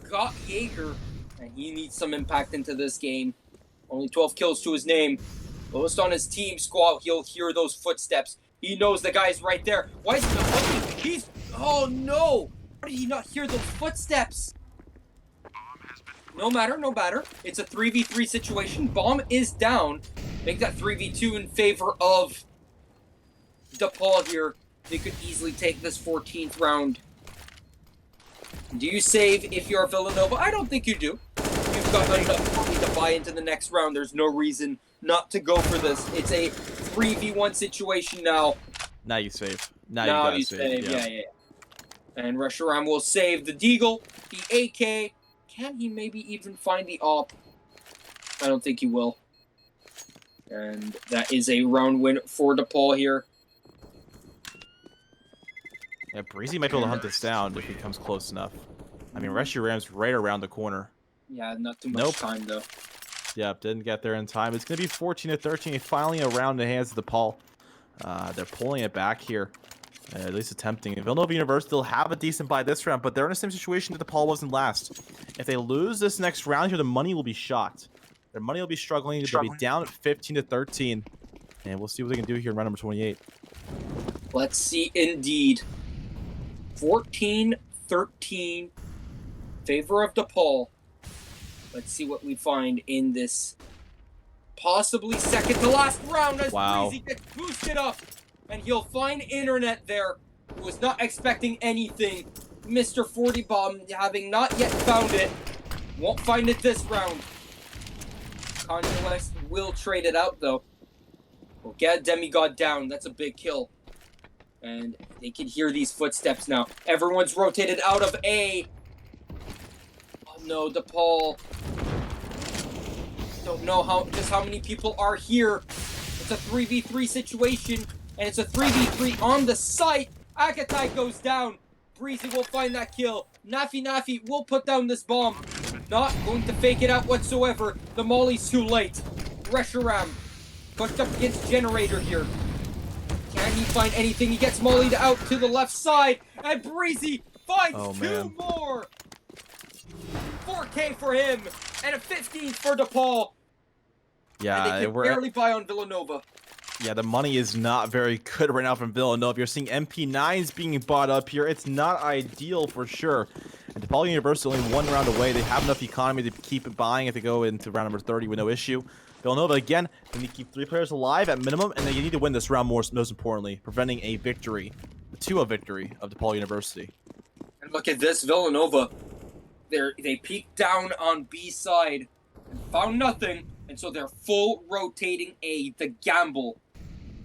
Got Jaeger. And he needs some impact into this game. Only 12 kills to his name. Lowest on his team, Squall. He'll hear those footsteps. He knows the guy's right there. Why is he not looking? Oh no! How did he not hear those footsteps? No matter. It's a 3v3 situation. Bomb is down. Make that 3v2 in favor of DePaul here. They could easily take this 14th round. Do you save if you're Villanova? I don't think you do. You've got enough money to buy into the next round. There's no reason not to go for this. It's a 3v1 situation now. Now you save. Now you save. Yeah. And Reshiram will save the Deagle, the AK. Can he maybe even find the AWP? I don't think he will. And that is a round win for DePaul here. Yeah, Breezy might be able to hunt this down if he comes close enough. I mean, Reshiram's right around the corner. Yeah, not too much time, though. Yep, didn't get there in time. It's going to be 14 to 13. Finally, a round in the hands of DePaul. They're pulling it back here. At least attempting. Villanova University will have a decent buy this round, but they're in the same situation that DePaul wasn't last. If they lose this next round here, the money will be shot. Their money will be struggling. They'll be down at 15 to 13. And we'll see what they can do here in round number 28. Let's see, indeed. 14-13. Favor of DePaul. Let's see what we find in this possibly second to last round as Breezy gets boosted up. And he'll find Internet there, who was not expecting anything. Mr. 40 Bomb, having not yet found it, won't find it this round. Kanye West will trade it out, though. We'll get Demigod down. That's a big kill. And they can hear these footsteps now. Everyone's rotated out of A. Oh no, DePaul. Don't know how many people are here. It's a 3v3 situation, and it's a 3v3 on the site. Agatai goes down. Breezy will find that kill. Nafi will put down this bomb. Not going to fake it out whatsoever. The molly's too late. Reshiram pushed up against Generator here. Can he find anything? He gets mollied out to the left side, and Breezy finds two more. 4K for him, and a 15 for DePaul. Yeah, and they can barely buy on Villanova. Yeah, the money is not very good right now from Villanova. You're seeing MP9s being bought up here. It's not ideal for sure. And DePaul University only one round away. They have enough economy to keep it buying if they go into round number 30 with no issue. Villanova, again, they need to keep 3 players alive at minimum, and they need to win this round most importantly, preventing a victory, a victory of DePaul University. And look at this, Villanova. They peeked down on B side and found nothing, and so they're full rotating A, the gamble.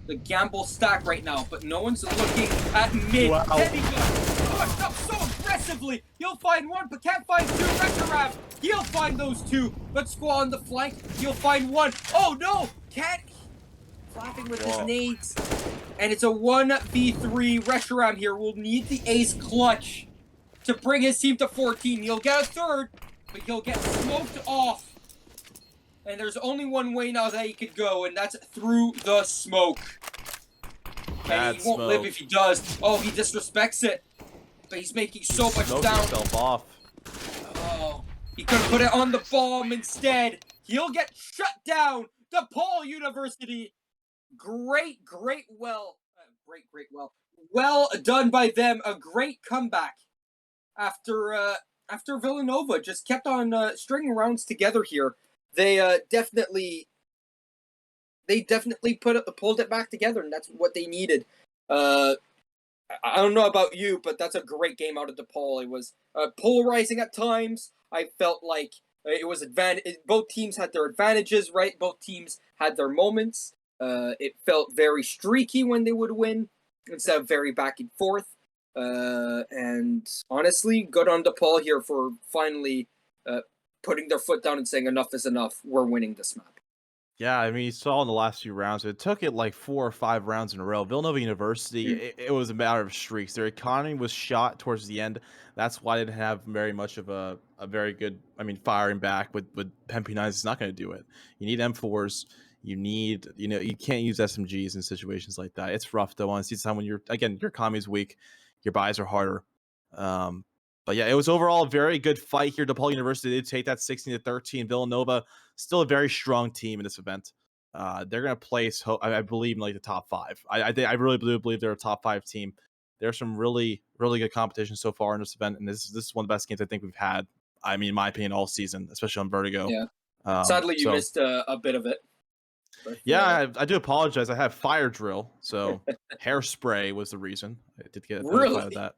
The gamble stack right now, but no one's looking at mid. Wow. Pushed up so aggressively. He'll find one, but can't find two. Rekarab, he'll find those two. But Squall on the flank, he'll find one. Oh no, can't. Flapping with his nades. And it's a 1v3. Reshiram here will need the ace clutch to bring his team to 14. He'll get a third, but he'll get smoked off. And there's only one way now that he could go, and that's through the smoke. And he won't live if he does. Oh, he disrespects it. But he's making so much down. Himself off. Oh, he could have put it on the bomb instead. He'll get shut down. DePaul University. Great well. Well done by them. A great comeback after Villanova just kept on stringing rounds together here. They definitely pulled it back together, and that's what they needed. I don't know about you, but that's a great game out of DePaul. It was polarizing at times. I felt like it was both teams had their advantages, right? Both teams had their moments. It felt very streaky when they would win instead of very back and forth. And honestly, good on DePaul here for finally putting their foot down and saying enough is enough. We're winning this map. Yeah, I mean, you saw in the last few rounds, it took it like 4 or 5 rounds in a row. Villanova University, it was a matter of streaks. Their economy was shot towards the end. That's why they didn't have very much of a very good, firing back with MP9s. It's not going to do it. You need M4s. You need, you can't use SMGs in situations like that. It's rough, though. Honestly, it's time when your economy is weak, your buys are harder. But yeah, it was overall a very good fight here. DePaul University did take that 16-13. Villanova, still a very strong team in this event. They're going to place, I believe, in like the top 5. I really believe they're a top 5 team. There's some really, really good competition so far in this event, and this is one of the best games I think we've had. In my opinion, all season, especially on Vertigo. Yeah. Sadly, you missed a bit of it. But, yeah, I do apologize. I had fire drill, so hairspray was the reason. I did get really out of that.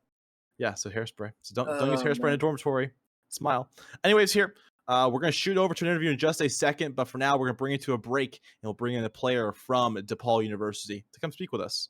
Yeah, so hairspray. So don't use hairspray in a dormitory. Smile. Anyways, here we're gonna shoot over to an interview in just a second, but for now we're gonna bring it to a break, and we'll bring in a player from DePaul University to come speak with us.